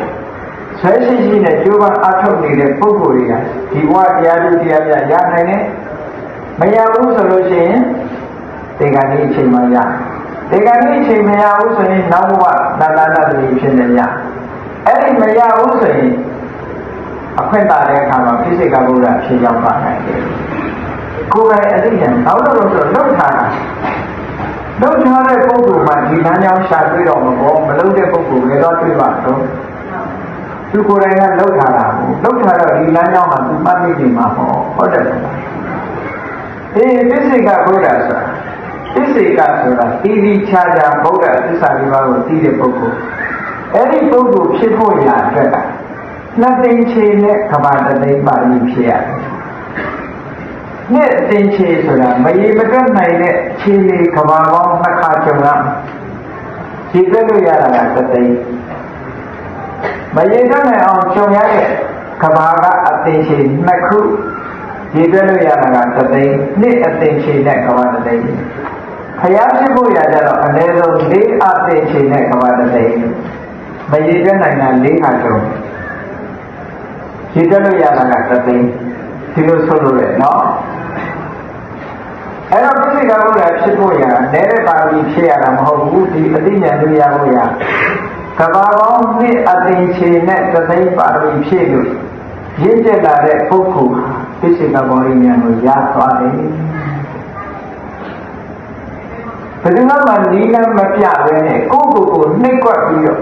ဆွဲရှိရှိနဲ့ကြိုးပမ်းအားထုတ်နေတဲ့ပုဂ္ဂိုလ်တွေကဒီဘဝတရားသူတရားမြတ်ရနိုင်တယ်မရဘူးဆိုလို့ရှိရင်ဒီကနေ့အချိန်မှရဒီကနေ့အချိန်မရဘူးဆိုရင်နောက်ဘဝသာသနာ့တည်းဖြစ်နေရအဲ့ဒီမရဘူးဆိုရင်အခွင့်တာတဲ့အခါမှာပြည့်စုံကဘုရားဖြေရောက်ပါနိုင်တယ်ကိုယ်တိုင်အသိဉာဏ်နောက်တော့ဆိုလှုပ်ထားတာလှုပ်ထားတဲ့ပုဂ္ဂိုလ်မှဒီလမ်းကြောင်းရှာတွေ့တော့မပေါ်မလှုပ်တဲ့ပုဂ္ဂိုလ်လည်းတော့တွေ့ပါတော့သူကိုယ်တိုင်ကလှုပ်ထားတာကိုလှုပ်ထားတော့ဒီလမ်းကြောင်းမှာသူမှတ်မိနေမှာဟုတ်တယ်အေးပြည့်စုံကဘုရားဆိုတာပြည့်စုံကဆိုတာတီးတီးခြားခြားဘုရားသစ္စာလေးပါးကိုသိတဲ့ပုဂ္ဂိုလ်အဲ့ဒီပုဂ္ဂိုလ်ဖြစ်ဖို့ရာအတွက်ကနှစ်သိန်းချေနဲ့ကဘာတသိန်းပါဠိဖြစ်ရတယ်။နှစ်သိန်းချေဆိုတာမရေမတွက်နိုင်တဲ့ခြေလေးကဘာပေါင်းနှစ်ခါကျုံလာခြေတွက်လို့ရတာကသသိန်းမရေတွက်နိုင်အောင်ကျုံရတဲ့ကဘာကအသိန်းချေနှစ်ခုခြေတွက်လို့ရတာကသသိန်းနှစ်အသိန်းချေနဲ့ကဘာတသိန်းဖျားဖြစ်ဖို့ရကြတော့အနည်းဆုံး၄အသိန်းချေနဲ့ကဘာတသိန်းမရေတွက်နိုင်တာ၄ခါကျုံရေတက်လို့ရတာကသသိန်းဒီလိုဆိုလို့လေနော်အဲ့တော့ပြည့်စုံကဘုရားဖြစ်ဖို့ရနေတဲ့ပါဠိဖြစ်ရတာမဟုတ်ဘူးဒီအသိဉာဏ်တွေရဖို့ရကဘာပေါင်းနှစ်အသိချေနဲ့သသိန်းပါဠိဖြစ်လို့ရင့်ကျက်လာတဲ့ပုဂ္ဂိုလ်ပြည့်စုံကဘောရဉာဏ်ကိုရသွားတယ်ဘယ်သူမှနီးလမ်းမပြပဲနဲ့ကိုယ့်ကိုယ်ကိုနှိပ်ကွက်ပြီးတော့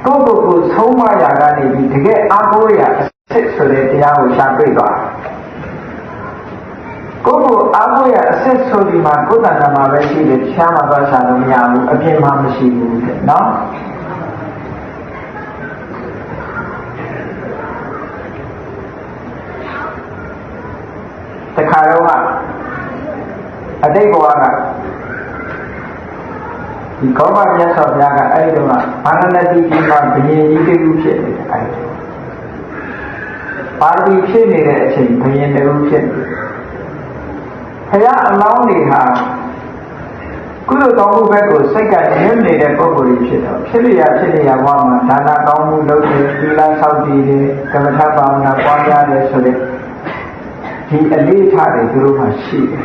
ကိုယ့်ကိုယ်ကိုဆုံးမရာကနေပြီးတကယ်အားကိုးရာအစစ်ဆိုတဲ့တရားကိုရှာတွေ့သွားကိုယ့်ကိုအားကိုးရာအစစ်ဆိုဒီမှာကိုယ်တဏ္ဍာမှာပဲရှိတယ်ရှားမှာသွားရှာလို့မရဘူးအပြင်မှာမရှိဘူးတဲ့နော်တခါတော့အတိတ်ဘဝကဒီကောမမြတ်စွာဘုရားကအဲ့ဒီတော့ဘာနနတိကြီးမှာဘုရင်ကြီးတူဖြစ်နေတယ်အဲ့ဒီပါဠိဖြစ်နေတဲ့အချိန်ဘုရင်တူဖြစ်နေဘုရားအလောင်းတွေဟာကုသိုလ်ကောင်းမှုဘက်ကိုစိတ်ကညွှန်းနေတဲ့ပုဂ္ဂိုလ်ကြီးဖြစ်တော့ဖြစ်လျာဘဝမှာဒါနကောင်းမှုလုပ်တယ်သီလဆောက်တည်တယ်ကမ္မထာဘာဝနာပွားများတယ်ဆိုတဲ့ဒီအလေးထားတွေသူတို့မှာရှိတယ်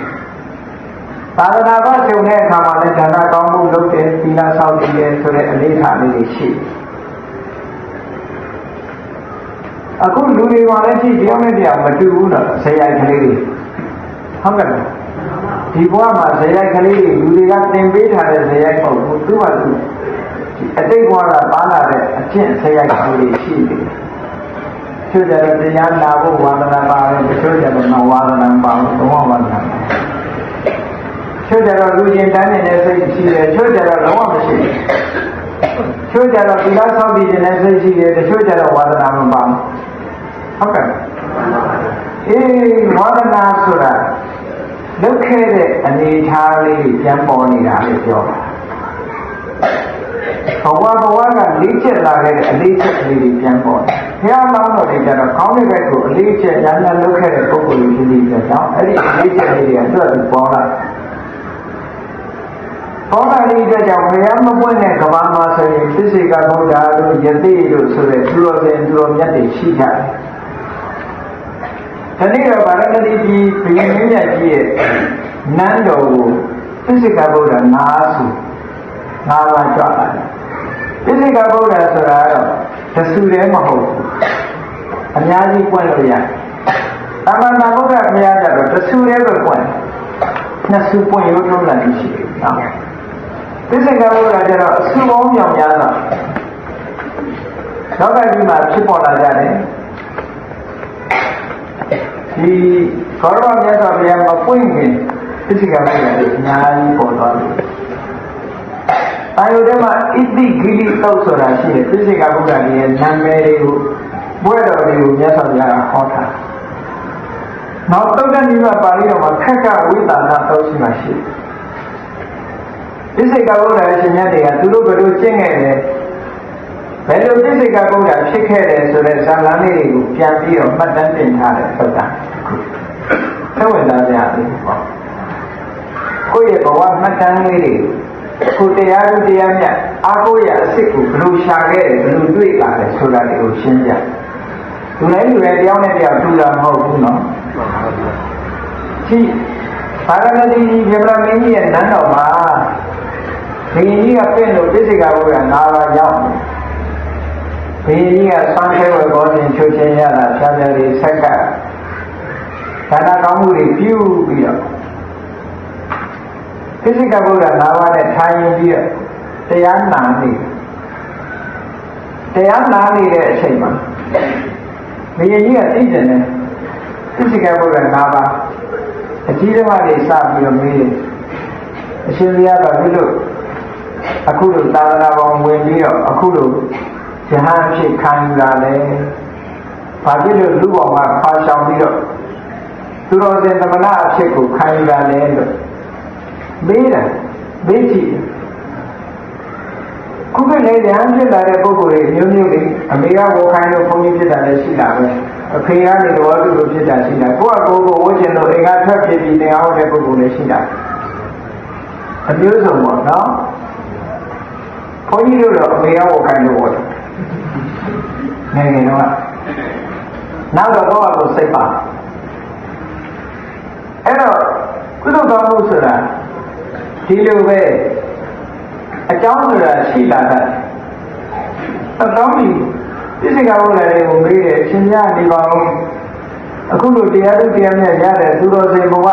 သာသနာ့ဘာကျုံတဲ့အခါမှာလည်းဒါနကောင်းမှုလုပ်တယ်သီလဆောက်တည်တယ်ဆိုတဲ့အလေးထားလေးတွေရှိအခုလူတွေမှာလည်းရှိတရားနဲ့တရားမတူဘူးနော်ဇေယိုက်ကလေးတွေဟုတ်ကဲ့ဒီဘဝမှာဇေယိုက်ကလေးတွေလူတွေကသင်ပေးထားတဲ့ဇေယိုက်ပေါ့သူကသူအတိတ်ဘဝကပါလာတဲ့အကျင့်ဇေယိုက်ကလေးတွေရှိတယ်ချို့ကြတော့တရားနာဖို့ဝါဒနာပါတယ်ချို့ကြတော့မဝါဒနာပါဘူးဘဝဝါဒနာချို့ကြတော့လူချင်းတန်းနေတဲ့စိတ်ရှိတယ်ချို့ကြတော့လုံးဝမရှိဘူးချို့ကြတော့ဒီလားဆောက်ပြီးနေတဲ့စိတ်ရှိတယ်ချို့ကြတော့ဝါဒနာမပါဘူးဟုတ်ကဲ့အေးဝါဒနာဆိုတာလုတ်ခဲ့တဲ့အနေထားလေးပြန်ပေါ်နေတာလို့ပြောတာဘဝကလေးချက်လာခဲ့တဲ့အလေးချက်ကလေးပြန်ပေါ်တယ်ဘုရားလောင်းတော်တွေကြတော့ခေါင်းတဲ့ဘက်ကိုအလေးချက်ညာညာလုတ်ခဲ့တဲ့ပုဂ္ဂိုလ်ကြီးဖြစ်တဲ့ကြောင့်အဲ့ဒီအလေးချက်လေးတွေကသူ့အတူပေါ်လာဘောဓရိတဲ့ကြောင့်ဘုရားမပွင့်တဲ့ကဘာမှာဆိုရင်သစ္စေကဗုဒ္ဓတို့ယသိတို့ဆိုတဲ့သူတော်စင်သူတော်မြတ်တွေရှိကြတယ်။ဒီနေ့တော့ဗာရဏသီကြီးဘုရင်မင်းမြတ်ကြီးရဲ့နန်းတော်ကိုသစ္စေကဗုဒ္ဓ၅စု၅ပါးကြွလာတယ်။သစ္စေကဗုဒ္ဓဆိုတာတော့တစ်စုတည်းမဟုတ်ဘူး။အများကြီးပွင့်လို့ရတယ်။သမဏဗုဒ္ဓဘုရားကြတော့တစ်စုတည်းပဲပွင့်။နှစ်စုပွင့်ရုံးလုံးလာရှိတယ်နော်။သစ္စေကဗုဒ္ဓကျတော့အစုပေါင်းမြောင်များစွာလောကကြီးမှာဖြစ်ပေါ်လာကြတယ်ဒီကောရမမြတ်စွာဘုရားမပွင့်ခင်သစ္စေကဗုဒ္ဓရဲ့အများကြီးပေါ်သွားတယ်အာယုထဲမှာဣတိဂိတိသုတ်ဆိုတာရှိတယ်သစ္စေကဗုဒ္ဓရဲ့နာမည်တွေကိုဘွဲတော်တွေကိုမြတ်စွာဘုရားဟောထားနောက်သုတ်တနိဗ္ဗာန်ပါဠိတော်မှာခက်ကဝိသနာသုတ်ရှိမှရှိတယ် ပိစိကဗုဒ္ဓရှင်မြတ်တွေကသူတို့ဘယ်လိုကျင့်ခဲ့တယ်ဘယ်လိုပိစိကဗုဒ္ဓဖြစ်ခဲ့တယ်ဆိုတဲ့ဇာလံလေးတွေကိုပြန်ပြီးတော့မှတ်တမ်းတင်ထားတဲ့သုတ္တသဝင်သားကြတယ်ပေါ့ကိုယ့်ရဲ့ဘဝမှတ်တမ်းလေးတွေကိုတရားဥတရားမြတ်အားကိုးရအစ်စ်ကိုဘယ်လိုရှာခဲ့တယ်ဘယ်လိုတွေ့လာတယ်ဆိုတာတွေကိုရှင်းပြသူလည်းလူရဲ့တရားနဲ့တရားတူတာမဟုတ်ဘူးနော်ဒီဘာရဏတိကြီးပြမမင်းကြီးရဲ့နန်းတော်မှာဘုရင်ကြီးကပြင့်လို့ပိစိကဘုရားနာလာရောက်ဘုရင်ကြီးကစမ်းခဲဝဲဘောရှင်ချုပ်ချင်းရတာဖြားဖြားလေးဆက်ကဒါနကောင်းမှုတွေပြုပြီးတော့ပိစိကဘုရားနာလာနဲ့ထိုင်ပြီးတော့တရားနာနေတဲ့အချိန်မှာဘုရင်ကြီးကသိကျင်တယ်ပိစိကဘုရားနာပါအကြီးဆုံးကနေစပြီးတော့မေးတယ်အရှင်ဘုရားကဘုလို့အခုလိုသာသနာပေါ်ဝင်ပြီးတော့အခုလိုယဟန်ဖြစ်ခံယူလာလဲဘာဖြစ်လို့လူပေါ်မှာဖာရှောင်ပြီးတော့သူတော်စင်သမဏအဖြစ်ကိုခံယူလာလဲလို့မေးကြည့်ခုကလည်းယဟန်ဖြစ်လာတဲ့ပုဂ္ဂိုလ်တွေမျိုးမျိုးတွေအမေကဝခိုင်းလို့ဘုန်းကြီးဖြစ်တာလည်းရှိတာပဲအဖေကနေတော်သူလိုဖြစ်တာရှိတာကိုယ့်အကိုကိုဝှကျင်လို့အိမ်ကထွက်ပြေးပြီးတင်အောင်တဲ့ပုဂ္ဂိုလ်လည်းရှိတာအမျိုးစုံပေါ့နော်ဘုန်းကြီးတို့တော့အမေကဝခိုင်းလို့ဟောတယ်ငယ်ငယ်တော့နောက်တော့ကိုစိတ်ပါအဲ့တော့ကုသိုလ်ကောင်းမှုဆိုတာဒီလိုပဲအကြောင်းဆိုတာရှိလာတတ်အကောင်းကြီးပိစိကဘုရားတွေကိုမေးတယ်အရှင်မြတ်ဒီပါဦးအခုလိုတရားဥတရားမြတ်ရတဲ့သူတော်စင်ဘဝဘ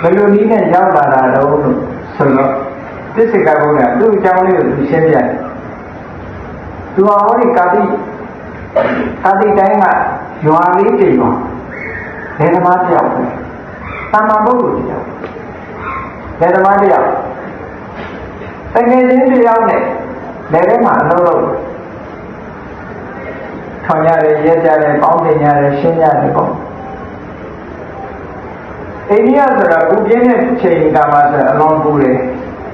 ယ်လိုနည်းနဲ့ရောက်လာတာတော့လို့ဆိုတော့ပိစိကဘုရားသူ့အကြောင်းလေးကိုသူရှင်းပြတယ်သူဟောဒီကာတိတိုင်းကရွာလေးတည်ပါဘယ်သမားတယောက်ပဲတာမန်ပုဂ္ဂိုလ်တယောက်ဘယ်သမားတယောက်တကယ်ချင်းတယောက်နဲ့လည်းထဲမှာအလုံးလုံးထောင်ရတယ်ရဲကြတယ်ပေါင်းတင်ရတယ်ရှင်းရတယ်ပေါ့အိန္ဒိယဆိုတာဘူပြင်းတဲ့ချိန်ကမှဆိုအလွန်ပူတယ်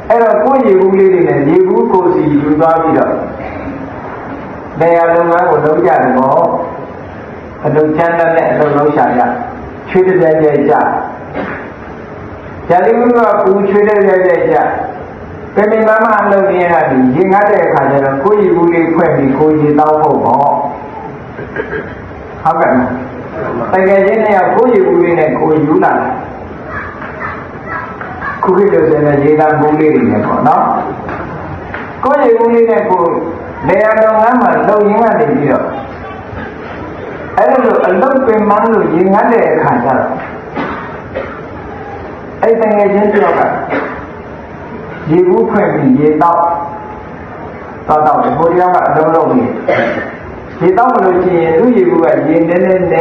အဲ့တော့ကိုယ်ရေဘူးလေးတွေနဲ့ရေဘူးကိုစီယူသွားပြီးတော့တရားလုံးသားကိုလုံးကြတယ်ပေါ့အလုံးချမ်းတဲ့အလုံးလုံးရှာကြချွေးတဲ့ကြဲကြဂျာတိမှုကပူချွေးတဲ့ကြဲကြပြင်းမမအလုံးရင်းကနေရေငတ်တဲ့အခါကျတော့ကိုယ်ရေဘူးလေးဖွဲ့ပြီးကိုယ်ရေတောင်းဖို့ပေါ့ဟုတ်ကဲ့တကယ်ချင်းเนี่ยကိုယ်ရေဘူးလေးနဲ့ကိုယ်ယူလာတယ်ခုခေတ်လိုဆိုရင်ရေတံဘူးလေးတွေနဲ့ပေါ့နော်ကိုယ်ရေဘူးလေးနဲ့ကိုယ်နေရာတော်ငန်းမှာလုံရင်းကနေပြီးတော့အဲ့လိုအလုံးပင်မလို့ရေငတ်တဲ့အခါကျတော့အဲ့တကယ်ချင်းတယောက်ကရေဘူးဖွင့်ပြီးရေတောက်တယ်ဟိုတယောက်ကအလုံးလုံးနေရေတောက်မလို့ရှိရင်သူ့ရေဘူးကရေနည်းနေတာ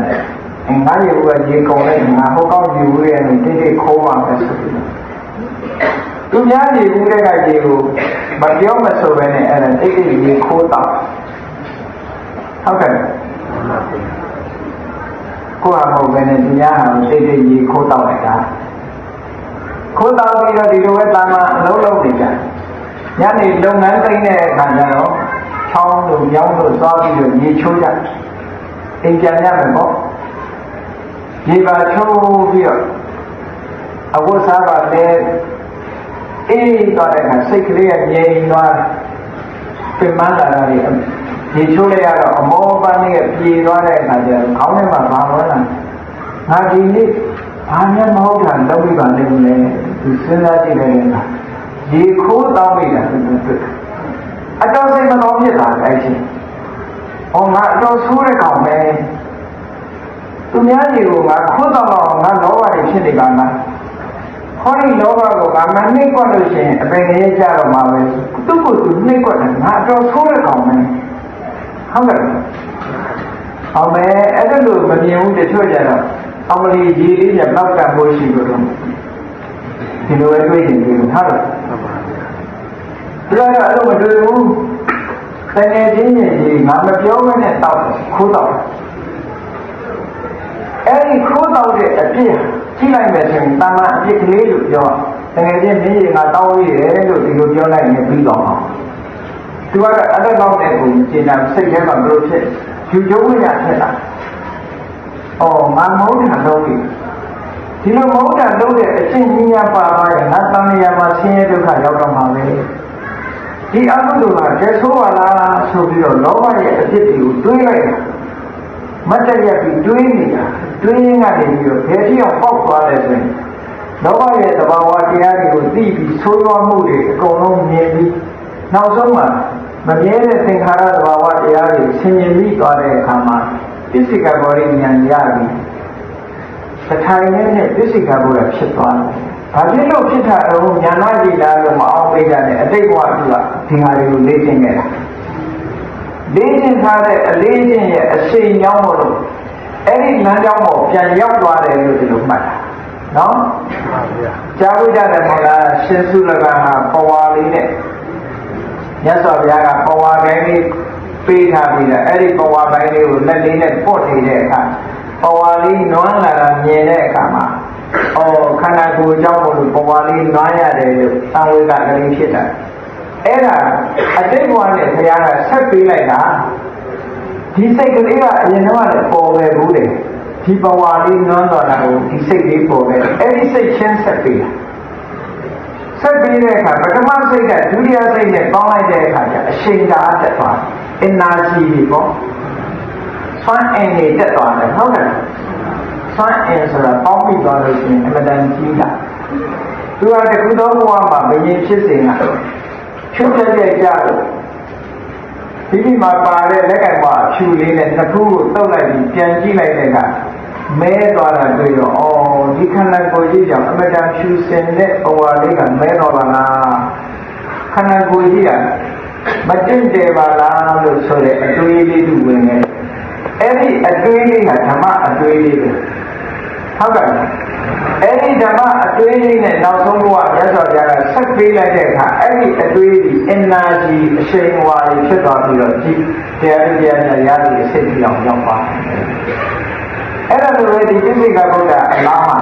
နဲ့ငါရေဘူးကရေကုန်လိုက်ငါဟိုကောက်ရေဘူးရဲ့တိတ်ခိုးပါပဲဆိုပြီးသူများရေဘူးတဲ့ကရေကိုမပြောမဆိုပဲနဲ့အဲ့ဒါတိတ်ရေခိုးတောက်ဟုတ်ကဲ့ကိုယ်ဟာမဟုတ်ပဲနဲ့သူများဟာတိတ်ရေခိုးတောက်လိုက်တာခိုးတောက်ပြီးတော့ဒီလိုပဲတာမအလုံးလုံးနေကြညနေလုပ်ငန်းသိမ်းတဲ့အခါကျတော့ချောင်းတို့မြောင်းတို့သွားပြီးတော့ရေချိုးကြအိမ်ပြန်ရမယ်ပေါ့ရေပါချိုးပြီးတော့အဝတ်စားပါလေအေးသွားတဲ့အခါစိတ်ကလေးကငြိမ်သွားပြင်မလာတာလေရေချိုးလိုက်ရတော့အမောပန်းလေးကပြေသွားတဲ့အခါကျတော့ခေါင်းထဲမှာဘာဝင်လာငါဒီနေ့ဘာမှမဟုတ်တာလုပ်ပြီးပါလိမ့်မယ်သူစဉ်းစားကြည့်လိုက်ရင်ရေခိုးတောင်းနေတာသူတွေ့အတော်စိတ်မကောင်းဖြစ်လာတယ်အဲ့ချင်း။ငါအတော်ဆိုးတဲ့ကောင်ပဲ။သူများကြီးကိုငါခိုးတော့ငါလောဘတွေဖြစ်နေပါလား။ခေါင်းဒီလောဘကိုငါမနှိမ့်ကွက်လို့ရှိရင်အပင်ကြီးကြတော့မှာပဲ။သူ့ကိုသူနှိမ့်ကွက်တယ်ငါအတော်ဆိုးတဲ့ကောင်ပဲ။ဟုတ်ကဲ့။အောင်ပဲအဲ့ဒါလို့မမြင်ဘူးတချို့ကြတော့အမလီကြီးလေးကနောက်ကပိုးရှိလို့ဒီလိုပဲတွေ့ရင်တွေ့ထားတယ်။ဒါကအဲ့လိုမတွေ့ဘူး။တကယ်ချင်းကြီးငါမပြောမနဲ့တောက်ခိုးတောက်။အဲ့ဒီခိုးတောက်တဲ့အပြစ်ကြည့်လိုက်မယ်ဆိုရင်တာမန်အပြစ်ကလေးလို့ပြော။တ ငယ်ချင်းမင်းကြီးငါတောင်းရည်တယ်လို့ဒီလိုပြောလိုက်ရင်ပြီးတော့အောင်သူကတော့အဲ့ဒါတော့တဲ့ကိုကျင်တာစိတ်ထဲမှာဘယ်လိုဖြစ်ယူကျုံးဝင်ရဖြစ်လာငါမဟုတ်တာတော့ပြီဒီလိုမဟုတ်တာလုပ်တဲ့အချင်းကြီးများပါသွားရင်ငါတန်မြာမှာဆင်းရဲဒုက္ခရောက်တော့မှာပဲဒီအကုသိုလ်ကကျဆိုးပါလားဆိုပြီးတော့လောဘရဲ့အဖြစ်တွေကိုတွေးလိုက်မတ်တရပြီးတွေးနေတာတွေးရင်းကနေပြီးတော့ဘယ်တိအောင်ပေါက်သွားလဲဆိုရင်လောဘရဲ့သဘာဝတရားတွေကိုသိပြီးဆိုးရွားမှုတွေအကုန်လုံးမြင်ပြီးနောက်ဆုံးမှာမမြဲတဲ့သင်္ခါရသဘာဝတရားတွေဆင်ញင်ပြီးသွားတဲ့အခါမှာပစ္စိကဘောရိဉာဏ်ရပြီးစထိုင်နဲ့ပစ္စိကဘောရဖြစ်သွားတယ်။ဘာဖြစ်လို့ဖြစ်တာတော့ဉာဏ်ကြည်လားလို့မအောင်ပေးကြနဲ့အတိတ်ဘဝကဒီဟာတွေကိုလေ့ကျင့်ခဲ့တာ။လေ့ကျင့်ထားတဲ့အလေးချင်းရဲ့အရှိန်ကြောင့်မို့လို့အဲ့ဒီလမ်းကြောင်းပေါ်ပြန်ရောက်သွားတယ်လို့ဒီလိုမှတ်တာ။နော်။ကြားဝိကြတယ်မဟုတ်လားရှင်စုလကဟာပဝါလေးနဲ့မြတ်စွာဘုရားကပဝါတိုင်းလေးပေးထားပြီးတော့အဲ့ဒီပဝါပိုင်းလေးကိုလက်လေးနဲ့ပို့နေတဲ့အခါပဝါလေးနွမ်းလာတာမြင်တဲ့အခါမှာခန္ဓာကိုယ်အကြောင်းလို့ပဝါလေးနွမ်းရတယ်လို့သံဝေကကလေးဖြစ်တာအဲ့ဒါအတိတ်ဘဝနဲ့ဘုရားကဆက်ပေးလိုက်တာဒီစိတ်ကလေးကအရင်တော့လည်းပေါ်ပဲဘူးတယ်ဒီပဝါလေးနွမ်းတော်တာကိုဒီစိတ်လေးပေါ်ပဲအဲ့ဒီစိတ်ချင်းဆက်ပေးတာဆက်ပြီးတဲ့အခါပထမစိတ်ကဒုတိယစိတ်နဲ့ပေါင်းလိုက်တဲ့အခါကျအရှိန်ဓာတ်တက်သွားတယ်။ energy ပေါ့။ဆွမ်းအင်တွေတက်သွားတယ်ဟုတ်ကဲ့။ဆွမ်းအင်ဆိုတာပေါင်းပြီးသွားလို့ရှိရင်အမှန်တန်ကြီးတာ။သူကတခုသောဘဝမှာဘယင်ဖြစ်စဉ်ကဖြုတ်တဲ့ကြလို့ဒီမှာပါတဲ့လက်ကင်မှာဖြူလေးနဲ့တစ်ခုကိုတုပ်လိုက်ပြီးပြန်ကြည့်လိုက်တဲ့အခါမဲသွားတာတွေ့တော့ဒီခန္ဓာကိုယ်ကြီးကြောင့်အမတန်ဖြူစင်တဲ့ဘဝလေးကမဲတော်ပါလားခန္ဓာကိုယ်ကြီးကမတင့်တယ်ပါလားလို့ဆိုတဲ့အတွေးလေးတွေဝင်နေအဲ့ဒီအတွေးလေးကဓမ္မအတွေးလေးပဲဟုတ်ကဲ့အဲ့ဒီဓမ္မအတွေးလေးနဲ့နောက်ဆုံးဘဝမြတ်စွာဘုရားကဆက်ပေးလိုက်တဲ့အခါအဲ့ဒီအတွေးကြီး energy အရှိန်အဝါကြီးဖြစ်သွားပြီးတော့ဒီတရားတရားရည်အစစ်အပြောင်းရောက်သွားအဲ့ဒါလိုပဲဒီပစ္စိကဗုဒ္ဓအလားမှာ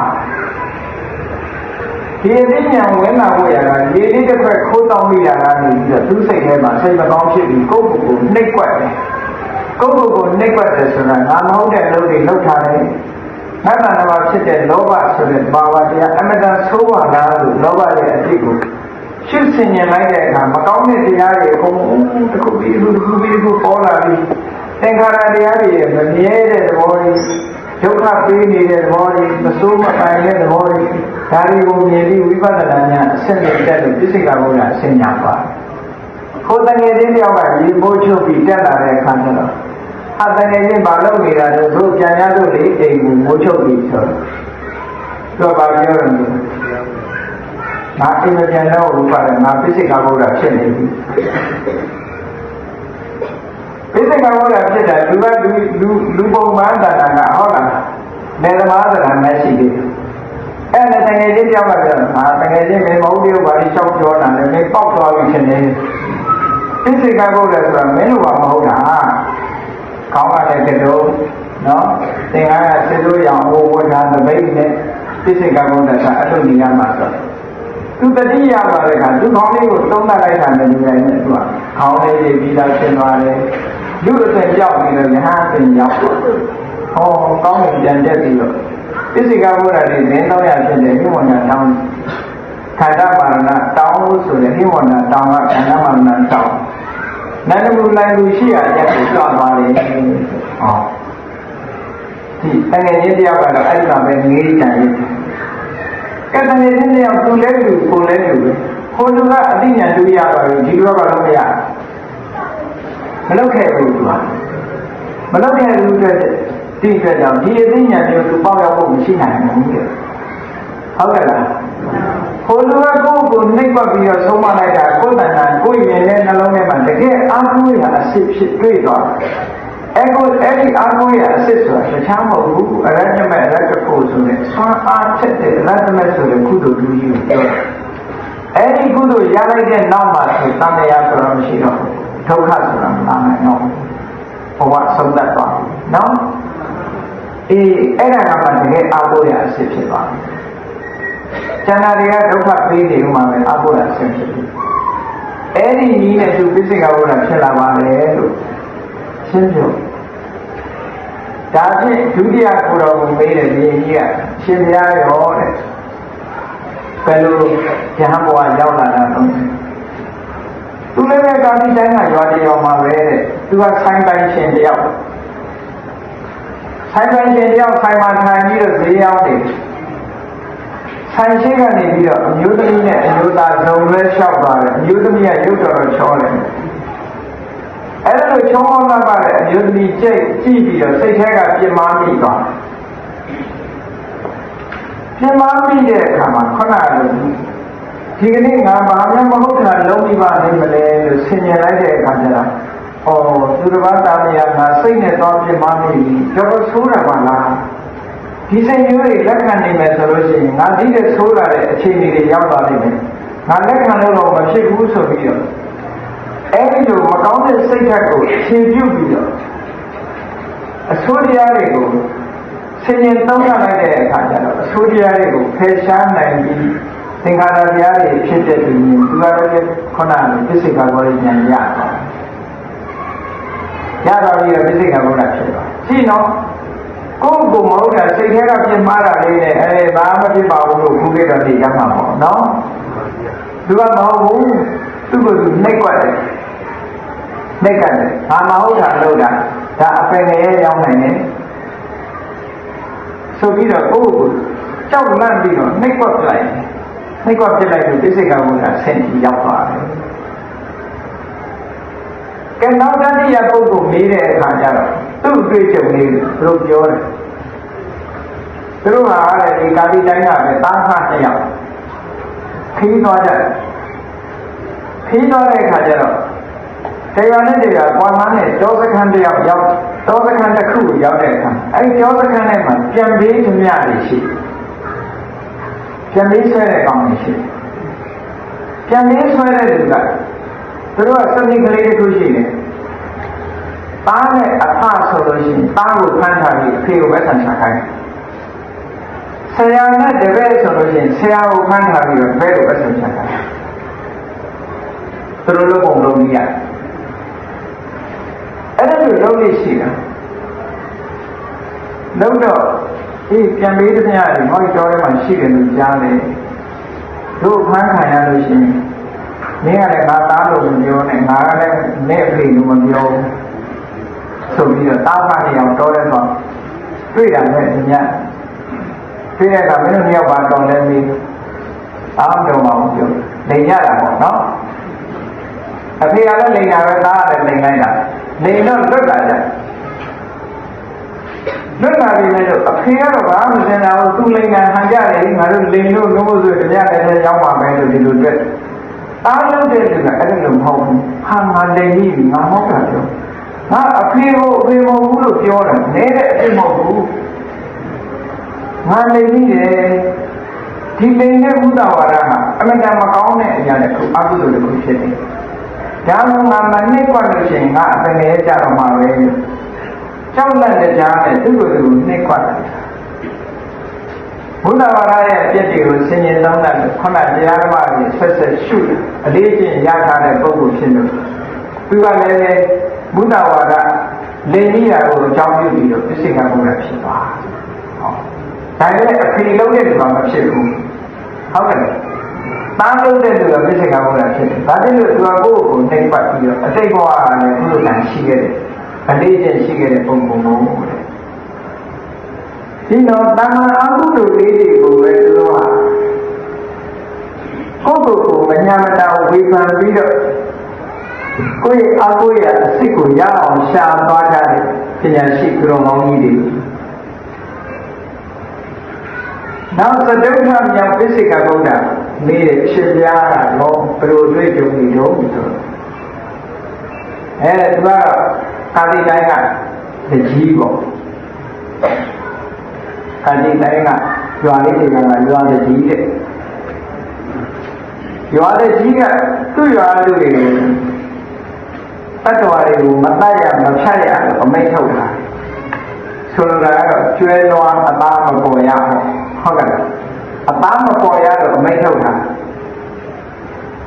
ဒီအသိဉာဏ်ဝင်လာဖို့ရတာရေလေးတစ်ခွက်ခိုးတောင်းမိရတာနေပြီးတော့သူ့စိတ်ထဲမှာစိတ်မကောင်းဖြစ်ပြီးကိုယ့်ကိုယ်ကိုနှိပ်ကွက်တယ်ကိုယ့်ကိုယ်ကိုနှိပ်ကွက်တယ်ဆိုတာငါမဟုတ်တဲ့လုပ်တွေလုပ်ထားတယ်ငါတဏ္ဍာဖြစ်တဲ့လောဘဆိုတဲ့ဘာဝတရားအမတန်ဆိုးပါလားလို့လောဘရဲ့အဖြစ်ကိုရှင်းစင်ញင်လိုက်တဲ့အခါမကောင်းတဲ့တရားတွေအကုန်တစ်ခုပြီးတစ်ခုပေါ်လာပြီးသင်္ခါရတရားတွေမမြဲတဲ့သဘောကြီးဒုက္ခပေးနေတဲ့သဘောကြီးမစိုးမပိုင်တဲ့သဘောကြီးဒါတွေကိုမြင်ပြီးဝိပဿနာဉာဏ်အစစ်နဲ့တက်လို့ပစ္စိကဗုဒ္ဓအစဉ်ညာပါကိုယ်တငယ်ချင်းတယောက်ကရေပိုးချုပ်ပြီးတက်လာတဲ့အခါကျတော့အတငယ်ချင်းမလုပ်နေတာတော့သူပြန်ရလို့လေအိမ်ကိုမိုးချုပ်ပြီးဆိုတော့ဘာပြောရလဲငါအိမ်မပြန်တော့ဘူးပါတယ်ငါပစ္စိကဗုဒ္ဓဖြစ်နေပြီပစ္စိကဗုဒ္ဓဖြစ်တာလူပုံမှန်တဏ္ဍာကဟုတ်လားနေသမားသဏ္ဍာန်မရှိသေးဘူးအဲ့ဒါတကယ်ချင်းပြောပါပြောတကယ်ချင်းမင်းမဟုတ်သေးဘူးဘာလို့ရှောက်ပြောတာလဲမင်းပေါက်သွားပြီဖြစ်နေပစ္စိကဗုဒ္ဓဆိုတာမင်းတို့ကမဟုတ်တာခေါင်းကလည်းကတော့နော်သင်္ကားကစစ်လို့ရအောင်ဟိုဝတ်ထားသပိတ်နဲ့ပစ္စိကဗုဒ္ဓကအထုနေရမှာဆိုသူတတိယပါတဲ့ကသူခေါင်းလေးကိုသုံးသပ်လိုက်တာနဲ့ဒီတိုင်းနဲ့သူကခေါင်းလေးကြီးပြီးသားရှင်းသွားတယ်လူအစဉ်ကြောက်ပြီးတော့ယဟန်အစဉ်ရောက်ကောင်းရင်ပြန်တက်ပြီးတော့ပစ္စိကဗုဒ္ဓတွေနင်းတော့ရဖြစ်တဲ့ဟိဝန္ဒတောင်းခန္ဓာပါရဏတောင်းလို့ဆိုတဲ့ဟိဝန္ဒတောင်းကခန္ဓာပါရဏတောင်းနန္ဒမူလိုင်လူရှိရတဲ့ကိုကြွသွားတယ်ဒီတကယ်ကြီးတယောက်ကတော့အဲ့ဒီမှာပဲငေးကြံရည်ကဲတကယ်ကြီးတယောက်သူလဲလူကိုလဲလူပဲကိုလူကအသိဉာဏ်တူရပါလို့ဒီလိုကတော့မရမလုပ်ခဲ့ဘူးသူကမလုပ်ခဲ့ဘူးတဲ့ဒီအတွက်ကြောင့်ဒီအသိဉာဏ်မျိုးသူပေါက်ရောက်ဖို့မရှိနိုင်ဘူးတဲ့ဟုတ်ကဲ့လားကိုလူကကိုယ်ကိုနှိပ်ပတ်ပြီးတော့ဆုံးမလိုက်တာကိုယ်တဏ္ဍာကိုယ်ရင်နဲ့နှလုံးထဲမှာတကယ်အားကိုးရအစစ်ဖြစ်တွေ့သွားအဲ့ဒီအားကိုးရအစစ်ဆိုတာတခြားမဟုတ်ဘူးအရဟတမေရတ္တဖို့ဆိုတဲ့ဆွမ်းအားဖြစ်တဲ့အရဟတမေဆိုတဲ့ကုသိုလ်တူကြီးကိုပြောအဲ့ဒီကုသိုလ်ရလိုက်တဲ့နောက်မှာဆိုတန်တရားဆိုတာမရှိတော့ဒုက္ခဆိုတာမလာနိုင်တော့ဘဝဆုံးသက်သွားနော်အဲ့ဒါကမှတကယ်အားကိုးရအစစ်ဖြစ်သွားတယ် ကျန်တာတွေကဒုက္ခပေးနေမှပဲအဘုရားဆင်းဖြစ်တယ်အဲ့ဒီနည်းနဲ့သူပိစိကဘုရားဖြစ်လာပါလေလို့ရှင်းပြဒါဖြင့်ဒုတိယကိုယ်တော်ကိုမေးတယ်ဒီကြီးကရှင်ဘုရားရောတဲ့ဘယ်လိုယဟန်ဘဝရောက်လာတာတော့သူလည်းပဲကာတိတိုင်းကရွာတရောမှာပဲတဲ့သူကဆိုင်ပိုင်းရှင်တယောက်ဆိုင်ပိုင်းရှင်တယောက်ဆိုင်မှာထိုင်ပြီးတော့ဈေးရောက်နေဆိုင်ရှိကနေပြီးတော့အမျိုးသမီးနဲ့အမျိုးသားဇုံလဲလျှောက်သွားတယ်အမျိုးသမီးကရုပ်တော်ချောတယ်အဲ့ဒါလိုချုံအောင်လာပါတဲ့အမျိုးသမီးကြိတ်ကြည့်ပြီးတော့စိတ်ထဲကပြင်းမာမိသွားပြင်းမာမိတဲ့အခါမှာခဏလိုဒီကနေ့ငါဘာမှမဟုတ်တာလုံးပြီးပါနေမလဲလို့ဆင်ញင်လိုက်တဲ့အခါကျတော့သူတစ်ပါးတာမယာငါစိတ်နဲ့တော့ပြင်းမာမိပြီတော့ဆိုးတာပါလားဒီစိတ်မျိုးတွေလက်ခံနိုင်မယ်ဆိုလို့ရှိရင်ငါဒီတဲ့ဆိုးလာတဲ့အခြေအနေတွေရောက်သွားနိုင်မယ်ငါလက်ခံလို့တော့မဖြစ်ဘူးဆိုပြီးတော့အဲ့ဒီလိုမကောင်းတဲ့စိတ်ဓာတ်ကိုခြေပြုတ်ပြီးတော့အဆိုးတရားတွေကိုဆင်ញင်သုံးရလိုက်တဲ့အခါကျတော့အဆိုးတရားတွေကိုဖယ်ရှားနိုင်ပြီးသင်္ခါရတရားတွေဖြစ်တဲ့သူမျိုးသူကတော့ခုနကပစ္စေကဘောရဉာဏ်ရတော့ပြီးတော့ပစ္စေကဘောရဖြစ်သွားရှိနော်ကိုယ်ကိုမဟုတ်တာစိတ်ထဲကပြင်းမာတာလေးနဲ့ဘာမှမဖြစ်ပါဘူးလို့ခုခေတ်တော့သိရမှာပေါ့နော်သူကမဟုတ်ဘူးသူ့ကိုသူနှိပ်ကွက်တယ်နှိပ်ကွက်တယ်ဘာမဟုတ်တာလို့တာဒါအပင်ငယ်ရောက်နိုင်တယ်ဆိုပြီးတော့ကိုယ်ကိုကြောက်လန့်ပြီးတော့နှိပ်ကွက်ပြလိုက်နှိပ်ကွက်ပြလိုက်လို့ပစ္စေကဘုရားဆင့်ပြီးရောက်သွားတယ်ကဲနောက်တတိယပုဂ္ဂိုလ်မေးတဲ့အခါကျတော့သူ့အတွေ့အကြုံလေးသူတို့ပြောတယ်သူတို့ဟာဒီကာတိတိုင်းကပဲတားခါတစ်ယောက်ခီးသွားကြတယ်ခီးသွားတဲ့အခါကျတော့တရားနဲ့တရားကွာမှန်းနဲ့တောစခန်းတစ်ယောက်ရောက်တောစခန်းတစ်ခုရောက်တဲ့အခါအဲဒီတောစခန်းထဲမှာပြန်ပေးသမျှတွေရှိပြန်ပေးဆွဲတဲ့ကောင်တွေရှိပြန်ပေးဆွဲတဲ့လူကသူတို့ကစနစ်ကလေးတစ်ခုရှိတယ်သားနဲ့အဖဆိုလို့ရှိရင်သားကိုဖမ်းထားပြီးအဖေကိုပဲဆန်ချခိုင်းဆရာနဲ့တပည့်ဆိုလို့ရှိရင်ဆရာကိုဖမ်းထားပြီးတော့ဘဲကိုပဲဆန်ချခိုင်းသူတို့လိုပုံလုံးကြီးရအဲ့ဒါလိုလုံးလေးရှိတာလုံးတော့ပြန်ပေးတဲ့ညတွေဟောကြောထဲမှာရှိတယ်လို့ကြားတယ်တို့ဖမ်းခံရလို့ရှိရင်မင်းကလည်းငါသားလို့မပြောနဲ့ငါကလည်းနဲ့အဖေလို့မပြောဆိုပြီးတော့တားဖားနေအောင်တော်တယ်ဆိုတွေ့တာနဲ့ညတွေ့တဲ့အခါမင်းတို့မြောက်ပါတော်လဲပြီးအားတော်မအောင်ပြောနေရတာပေါ့နော်အဖေကလည်းလိန်တာပဲသားကလည်းလိန်လိုက်တာလိန်တော့လွတ်လာကြလွတ်လာပြီလေတော့အဖေကတော့ဘာမှမစင်တာဘူးသူလိန်ကဟန်ကြတယ်ငါတို့လိန်လို့ငုံလို့ဆိုတရားလည်းရောက်ပါမယ်လို့ဒီလိုတွေ့အားလုံးတဲ့လူကအဲ့လိုမဟုတ်ဘူးဟာငါလိန်ပြီးငါဟုတ်တာပြောငါအဖေကိုအဖေမဟုတ်ဘူးလို့ပြောတယ်နေတဲ့အဖေမဟုတ်ဘူးငါလိန်ပြီးတယ်ဒီလိန်တဲ့ဘုဒ္ဓဝါဒကအမှန်တန်မကောင်းတဲ့အရာတစ်ခုအကုသိုလ်တစ်ခုဖြစ်တယ်ဒါမှငါမနှိမ့်ကွက်လို့ရှိရင်ငါအပင်လေးကြတော့မှာပဲကြောက်လန့်တဲ့ကြားနဲ့သူ့ကိုယ်ကိုနှိမ့်ကွက်တယ်ဘုဒ္ဓဝါဒရဲ့အပြည့်တွေကိုဆင်ញင်သုံးတာခုနတရားဓမ္မတွေဆက်ဆက်ရှုအလေးကျင့်ရထားတဲ့ပုဂ္ဂိုလ်ဖြစ်လို့သူကလည်းဘုဒ္ဓဝါဒလိန်ကြီးတာကိုအကြောင်းပြုပြီးတော့ပစ္စေကဘုရားဖြစ်သွား။ဟောဒါလည်းအဖေလုံးတဲ့လူကမဖြစ်ဘူး။ဟုတ်ကဲ့။သားလုံးတဲ့လူကပစ္စေကဘုရားဖြစ်တယ်။ဒါပေမဲ့သူကကိုယ့်ကိုနှိမ့်ပတ်ပြီးတော့အတိတ်ဘဝကလည်းကုသိုလ်ကံရှိခဲ့တယ်။အလေးကျင့်ရှိခဲ့တဲ့ပုံပုံမျိုးတဲ့။ဒီတော့တမန်အကုသိုလ်လေးတွေကိုပဲသူတို့ကကိုယ့်ကိုယ်ကိုမညာမတာဝေဖန်ပြီးတော့ကိုယ့်ရဲ့အကိုရဲ့အစစ်ကိုရအောင်ရှာသွားကြတယ်ပညာရှိသူတော်ကောင်းကြီးတွေနောက်သဒ္ဒဋ္ဌမြောင်ပစ္စေကဗုဒ္ဓမေးတဲ့အရှင်ဘုရားကတော့ဘယ်လိုတွေ့ကြုံနေတော့ဆိုတော့သူကကာတိတိုင်းကတကြီးပေါ့ကာတိတိုင်းကရွာလေးတွေကရွာတကြီးတဲ့ရွာတကြီးကသူ့ရွာလူတွေတတ္တဝါတွေကိုမတတ်ရမဖြတ်ရလို့အမိန့်ထုတ်တာဆိုလိုတာကတော့ကျွဲနွားအသားမပေါ်ရဟုတ်ကဲ့ အသားမပေါ်ရတော့အမိန့်ထုတ်တာ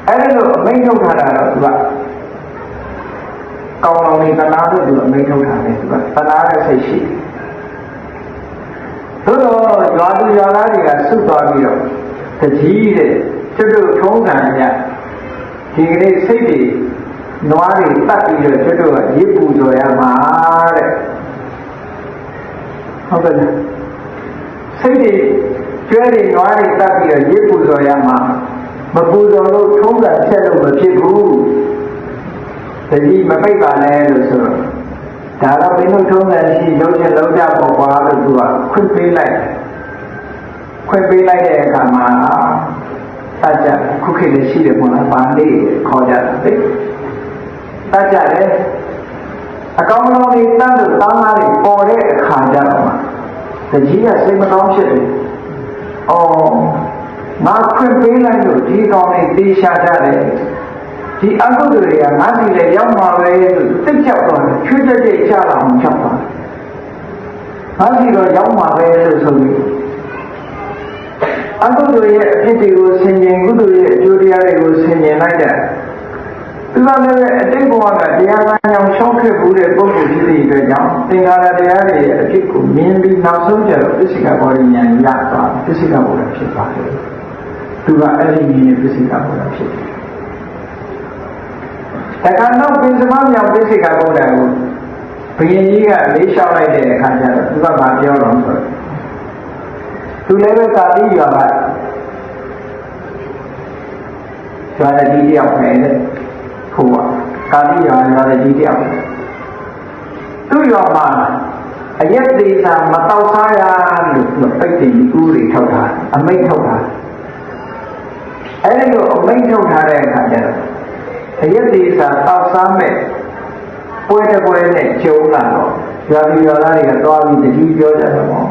အဲ့ဒီလိုအမိန့်ထုတ်ထားတာတော့သူကကောင်းတော်နေတနာတို့သူအမိန့်ထုတ်ထားတယ်သူကတနာတဲ့စိတ်ရှိသို့တော့ရွာသူရွာသားတွေကဆုသွားပြီးတော့တကြီးတဲ့ကျွတ်တို့ထုံးစံအရဒီကနေ့စိတ်တွေနွားတွေတတ်ပြီးတော့ကျွတ်တို့ကရစ်ပူဇော်ရမှာတဲ့ဟုတ်ကဲ့စိတ်တွေကျွဲတွေနွားတွေတတ်ပြီးတော့ရစ်ပူဇော်ရမှာမပူဇော်လို့ထုံးစံချက်လို့မဖြစ်ဘူးတကြီးမပိတ်ပါနဲ့လို့ဆိုတော့ဒါတော့ဘယ်လိုထုံးစံရှိလုံးချက်လုံးကြပေါ်ပါလို့သူကခွင့်ပေးလိုက်တဲ့အခါမှာတတ်ကြခုခေတ်လည်းရှိတယ်ပေါ့လားပါဠိခေါ်ကြတယ်တတ်ကြတယ်အကောင်လုံးတွေတတ်လို့တောင်းသားတွေပေါ်တဲ့အခါကျတော့မှတကြီးကစိတ်မကောင်းဖြစ်တယ်။အော်ငါခွင့်ပေးလိုက်လို့ဒီကောင်တွေတေးရှာကြတယ်ဒီအကုသိုလ်တွေကငါစီလည်းရောက်မှာပဲလို့သိကြောက်တော့ချွတ်ကြိတ်ချလာအောင်ကြောက်ပါငါစီတော့ရောက်မှာပဲလို့ဆိုပြီးအကုသိုလ်ရဲ့အဖြစ်တွေကိုဆင်ခြင်ကုသိုလ်ရဲ့အကျိုးတရားတွေကိုဆင်ခြင်လိုက်ကြသူကလည်းအတိတ်ဘဝကတရားမှန်အောင်ရှောက်ခဲ့ဘူးတဲ့ပုဂ္ဂိုလ်ဖြစ်တဲ့အတွက်ကြောင့်သင်္ခါရတရားတွေရဲ့အဖြစ်ကိုမြင်ပြီးနောက်ဆုံးကျတော့ပစ္စိကဘောဓိဉာဏ်ရသွားပစ္စိကဘောဓဖြစ်သွားတယ်သူကအဲ့ဒီမြင်ပစ္စိကဘောဓဖြစ်တယ်တခါတော့ပင်စမမြောင်ပစ္စိကဘောဓကိုဘုရင်ကြီးကလေးလျှောက်လိုက်တဲ့အခါကျတော့သူကမပြောတော့ဆိုတော့သူလည်းပဲကာတိရွာကရွာတဲ့ဒီတယောက်ပဲတဲ့ဟိုကာတိရွာတဲ့ဒီတယောက်သူ့ရွာမှာအရက်သေးစာမတောက်စားရလို့ပိတ်တင်ဥတွေထုတ်တာအမိန့်ထုတ်တာအဲ့ဒီလိုအမိန့်ထုတ်ထားတဲ့အခါကျတော့အရက်သေးစာတောက်စားမဲ့ပွဲတစ်ပွဲနဲ့ကျုံလာတော့ရွာပြည်ရွာသားတွေကသွားပြီးတတိပြောကြတယ်ပေါ့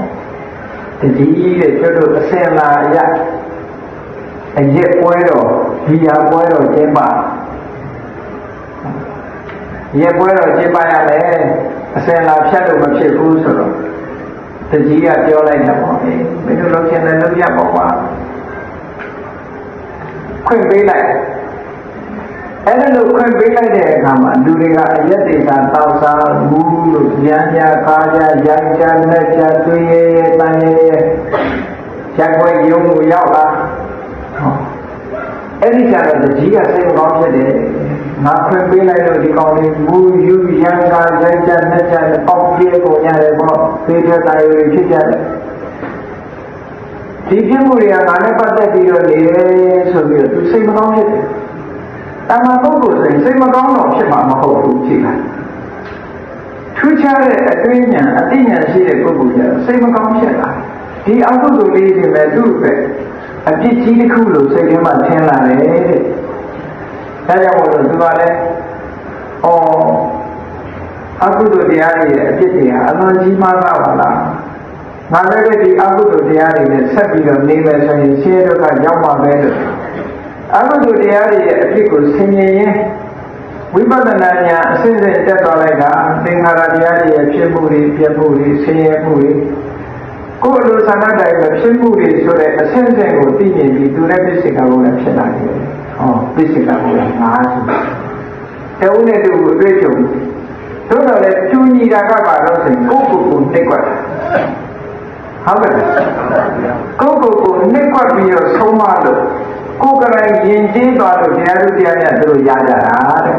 တတိတဲ့ကျွတ်တို့အစင်လာအရက်ပွဲတော်ဒီရပွဲတော်ကျင်းပရက်ပွဲတော်ကျင်းပရမယ်အစင်လာဖြတ်လို့မဖြစ်ဘူးဆိုတော့တကြီးကပြောလိုက်တာပေါ့မင်းတို့လုပ်ချင်တယ်လုပ်ရပါကွာခွင့်ပေးလိုက်အဲ့ဒါလို့ခွင့်ပေးလိုက်တဲ့အခါမှာလူတွေကအရက်တွေကတောက်စားဘူးလို့ဉာဏ်ကြကားကြရိုက်ကြလက်ကြသွေးရဲတန်ရဲရက်ွက်ရုံကိုရောက်လာအဲ့ဒီကျတော့တကြီးကစိတ်ကောင်းဖြစ်တယ်ငါခွင့်ပေးလိုက်လို့ဒီကောင်လေးမူယူရန်ကားရိုက်ကြလက်ကြပေါက်ပြေကိုရတယ်ပေါ့သေထတာရည်ဖြစ်ကြတယ်ဒီဖြစ်မှုတွေကငါနဲ့ပတ်သက်ပြီးတော့နေတယ်ဆိုပြီးတော့သူစိတ်မကောင်းဖြစ်တယ်တမန်ပုဂ္ဂိုလ်ဆိုရင်စိတ်မကောင်းတော့ဖြစ်မှာမဟုတ်ဘူးကြည့်လိုက်ထူးခြားတဲ့အတွင်းဉာဏ်အသိဉာဏ်ရှိတဲ့ပုဂ္ဂိုလ်ကျတော့စိတ်မကောင်းဖြစ်လာဒီအကုသိုလ်လေးတွေပဲသူ့ပဲအပြစ်ကြီးတစ်ခုလို့စိတ်ထဲမှာထင်လာတယ်တဲ့ဒါကြောင့်မို့လို့သူကလည်းအကုသိုလ်တရားတွေရဲ့အပြစ်တွေဟာအလွန်ကြီးမားပါလားငါလည်းဒီအကုသိုလ်တရားတွေနဲ့ဆက်ပြီးတော့နေမယ်ဆိုရင်ဆင်းရဲဒုက္ခရောက်မှာပဲလို့အကုသိုလ်တရားတွေရဲ့အဖြစ်ကိုဆင်ញင်ရင်ဝိပဿနာဉာဏ်အစဉ်စဉ်တက်သွားလိုက်တာသင်္ခါရတရားတွေရဲ့ဖြစ်မှုတွေပြမှုတွေဆင်းရဲမှုတွေကိုယ်လိုဆန္ဒတိုင်းပဲဖြစ်မှုတွေဆိုတဲ့အစဉ်စဉ်ကိုသိမြင်ပြီးသူလည်းပစ္စေကဘုရားဖြစ်လာတယ်ပစ္စေကဘုရားငါဆိုတဝုနဲ့တူကိုတွေ့ကြုံသို့တော်လည်းတူညီတာကပါတော့ဆိုရင်ကိုယ့်ကိုယ်နှိပ်ကွက်ဟုတ်ကဲ့ကိုယ့်ကိုယ်နှိပ်ကွက်ပြီးတော့ဆုံးမလို့ကိုယ်ကလည်းယဉ်ကျေးသွားလို့တရားသူတရားများသူတို့ရကြတာတဲ့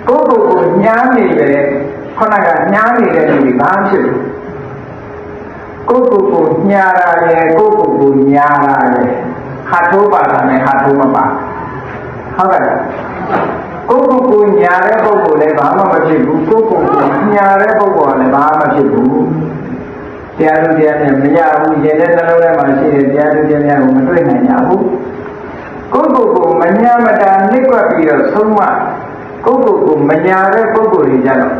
ကိုယ့်ကိုယ်ညားနေတယ်ခုနကညားနေတဲ့လူတွေဘာဖြစ်လို့ကိုယ့်ကိုယ်ညားတာလေကိုယ့်ကိုယ်ညားတာလေဟာထိုးပါတာနဲ့ဟာထိုးမပါဟုတ်ကဲ့ကိုယ့်ကိုယ်ညားတဲ့ပုဂ္ဂိုလ်လည်းဘာမှမဖြစ်ဘူးကိုယ့်ကိုယ်ညားတဲ့ပုဂ္ဂိုလ်ကလည်းဘာမှမဖြစ်ဘူးတရားသူတရားနဲ့မရဘူးရင်တဲ့နှလုံးထဲမှာရှိတဲ့တရားသူတရားကိုမတွေ့နိုင်ကြဘူးကိုယ့်ကိုယ်မညာမတာနှိပ်ကွက်ပြီးတော့ဆုံးမကိုယ့်ကိုယ်မညာတဲ့ပုဂ္ဂိုလ်တွေကြတော့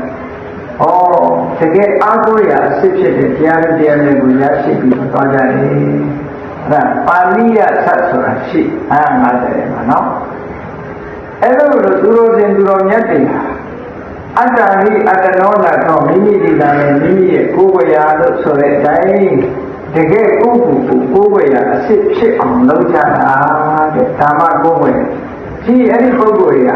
တကယ်အားကိုးရအစစ်ဖြစ်တဲ့တရားသူတရားတွေကိုရရှိပြီးသွားကြတယ်အဲ့ဒါပါဠိယသတ်ဆိုတာရှိ50မှာနော်အဲ့လိုသူတော်စင်သူတော်မြတ်တွေအတ္တဟိအတ္တနောလတော့မိမိဒီကံနဲ့မိမိရဲ့ကိုယ်ဝရာလို့ဆိုတဲ့အတိုင်း တကယ်ကိုယ်ရအစစ်ဖြစ်အောင်လုပ်ကြတာတဲ့ဓမ္မကိုယ်ဝယ်ဒီအဲ့ဒီပုဂ္ဂိုလ်တွေက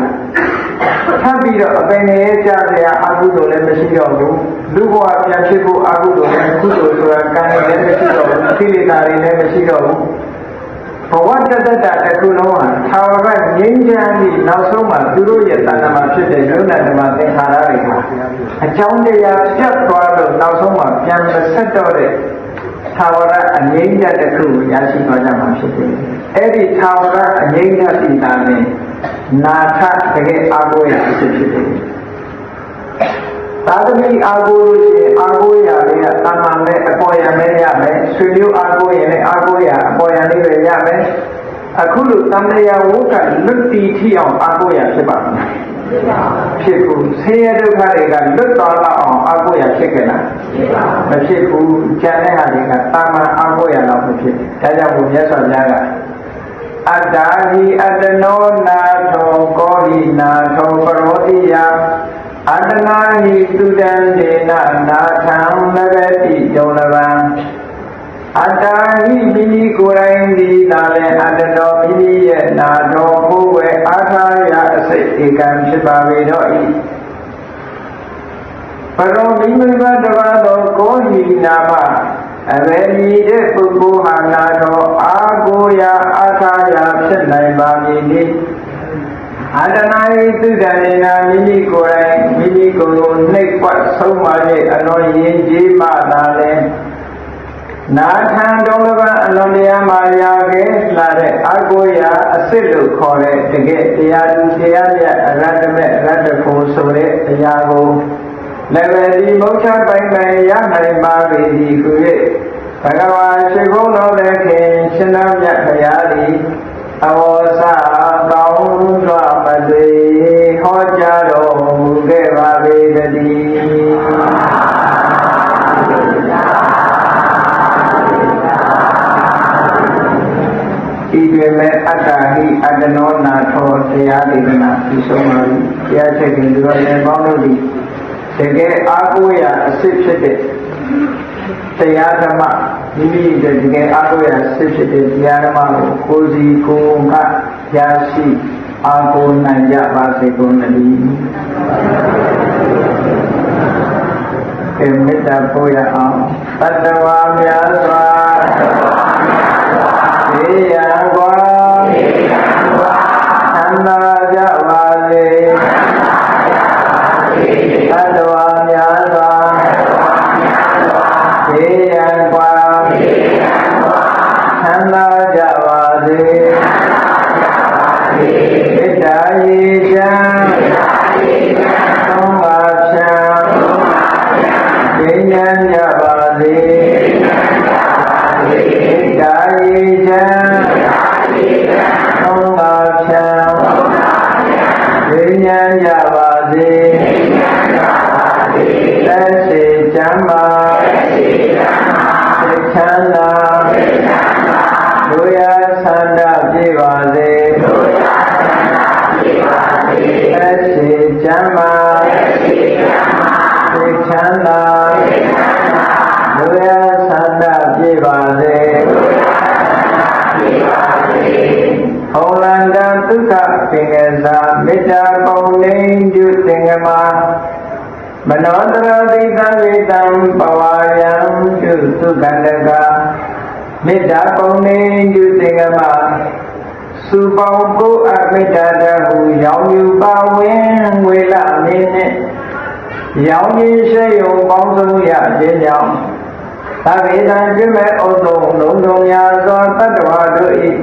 ထပ်ပြီးတော့အပင်လေးကြစရာအကုသိုလ်လည်းမရှိတော့ဘူးလူဘဝပြန်ဖြစ်ဖို့အကုသိုလ်လည်းကုသိုလ်ဆိုတာကံလည်းမရှိတော့ဘူးကိလေသာတွေလည်းမရှိတော့ဘူးဘဝတတ္တတစ်ခုလုံးဟာသာဝရငြိမ်းချမ်းပြီးနောက်ဆုံးမှာသူတို့ရဲ့တဏ္ဍာမှာဖြစ်တဲ့ယုံနာဓမ္မသင်္ခါရတွေဟာအကြောင်းတရားပြတ်သွားလို့နောက်ဆုံးမှာပြန်မဆက်တော့တဲ့သာဝရအငြိမ်းချမ်းတစ်ခုကိုရရှိသွားကြမှာဖြစ်တယ်။အဲ့ဒီသာဝရအငြိမ်းချမ်းစီတာနဲ့နာထတကယ်အာကိုရအဖြစ်ဖြစ်တယ်။သာသမီအာကိုလို့ရှိရင်အာကိုရလေးကတာမန်နဲ့အပေါ်ရမဲရမယ်။ဆွေမျိုးအာကိုရနဲ့အာကိုရအပေါ်ရလေးပဲရမယ်။အခုလိုတန်တရားဝုကလွတ်တီထီအောင်အာကိုရဖြစ်ပါမယ်။ဖြစ်ဘူးဆင်းရဲဒုက္ခတွေကလွတ်တော်လောက်အောင်အာကိုရဖြစ်ကြလားမဖြစ်ဘူးကျန်တဲ့ဟာတွေကတာမန်အာကိုရလောက်မဖြစ်ဒါကြောင့်ဘုရားဆောများကအတ္တာဟိအတ္တနောနာထောကောဟိနာထောပရောတိယအတ္တနာဟိသုတံဒေနနာထံလဘတိယုံလဗံအတ္တာဟိမိမိကိုယ်တိုင်ဒီသာလဲအတ္တတော်မိမိရဲ့နာတော်ကိုယ်ဝဲအာထာယအစိတ်ဧကံဖြစ်ပါပေတော့ဤပရောမိမိဘတဘာသောကိုဟိနာမအဘယ်မည်တဲ့ပုဂ္ဂိုလ်ဟာနာတော်အာကိုရာအာထာယဖြစ်နိုင်ပါမည်နိအတ္တနာဟိသုတရေနာမိမိကိုယ်တိုင်မိမိကိုယ်ကိုနှိပ်ကွက်ဆုံးမ၍အလွန်ရင်ကြီးမှသာလဲနာထံတော်လဘအလွန်တရားမှာရာခဲ့လာတဲ့အကိုရာအစစ်လို့ခေါ်တဲ့တကယ်တရားသူတရားမြတ်အရတ္တမေအရတ္တဖို့ဆိုတဲ့အရာကိုလည်းပဲဒီမုတ်ချပိုင်ပိုင်ရနိုင်ပါပေသည်ဟု၍ဘဂဝါရှိခိုးတော်လည်းခင်ရှင်တော်မြတ်ဘုရားသည်အဝေါစကောင်းစွာမသွေဟောကြားတော်မူခဲ့ပါပေတည်းဤတွင်မဲ့အတ္တဟိအတ္တနောနာထောတရားဒေသနာဒီဆုံးပါပြီတရားချက်ခင်သူတော်လည်းပေါင်းလို့ဒီတကယ်အားကိုးရာအစစ်ဖြစ်တဲ့တရားဓမ္မမိမိတကယ်အားကိုးရာအစစ်ဖြစ်တဲ့တရားဓမ္မကိုကိုယ်စီကိုယ်ကရရှိအားကိုးနိုင်ကြပါစေကုန်သတည်းမေတ္တာပို့ရအောင်တတ္တဝါများစွာသေရန်ကွာသံသာကြပါစေတတ္တဝါများစွာသေရန်ကွာသံသာကြပါစေမေတ္တာရေချမ်းသုံးပါးချမ်းဉာဏ်ဉာဏ်ကြပါစေမေတ္တာရေချမ်းသုံးပါးချမ်းဉာဏ်ဉာဏ်ကြပါစေသက်ရှိချမ်းသာစိတ်ချမ်းသာတို့ရဆန္ဒပြေပါစေသက်ရှိချမ်းသာစိတ်ချမ်းသာတို့ရဆန္ဒပြေပါစေဟောလန္တဒုက္ခပင်ကစားမေတ္တာပုံနေပြုသင်္ကမာမနောတရတိသံဝေတံပဝါယံပြုသုကန္တကမေတ္တာပုံနေပြုသင်္ကမာစုပေါင်းကိုအမေတ္တာတဟုရောင်ယူပါဝင်ဝေလမင်းနှင့်ရောင်ကြီးရှိယုံပေါင်းစုံရခြင်းကြောင့်သဗ္ဗေတံပြမဲ့ဩတုံလုံးစုံများစွာတတ္တဝါတို့၏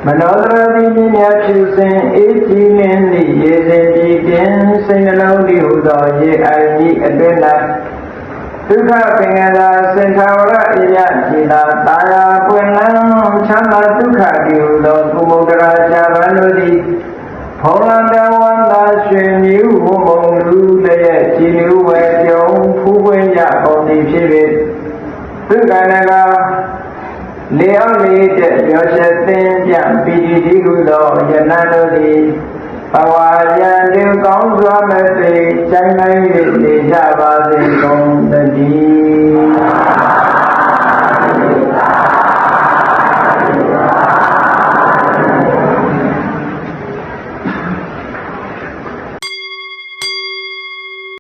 မနောတရတိမြတ်ဖြစ်စဉ်အေးကြည်လင်းသည့်ရေစဉ်ကြည်ကင်းစိတ်နှလုံးတည်ဟူသောရေအိုင်ကြီးအတွင်း၌ဒုက္ခပင်ကလာစင်ထာဝရအယကြည်သာတာယာပွင့်လန်းချမ်းသာဒုက္ခတည်ဟူသောကုမုဒ္ဒရာဇာဗန်တို့သည်ဖုံးလန္တဝန္တာရွှင်မြူဝမုံလူလျက်ကြည်လူဝဲပြုံဖူးပွင့်ကြကုန်သည်ဖြစ်၍ဒုက္ခနကလေအောင်နေတဲ့ပြောချက်သင်ပြပီတိတိဟုသောယနန္တို့သည်ဘဝရန်ဒီကောင်းစွာမဲ့သိချိုင်းနိုင်၍နေကြပါစေကုန်သတည်း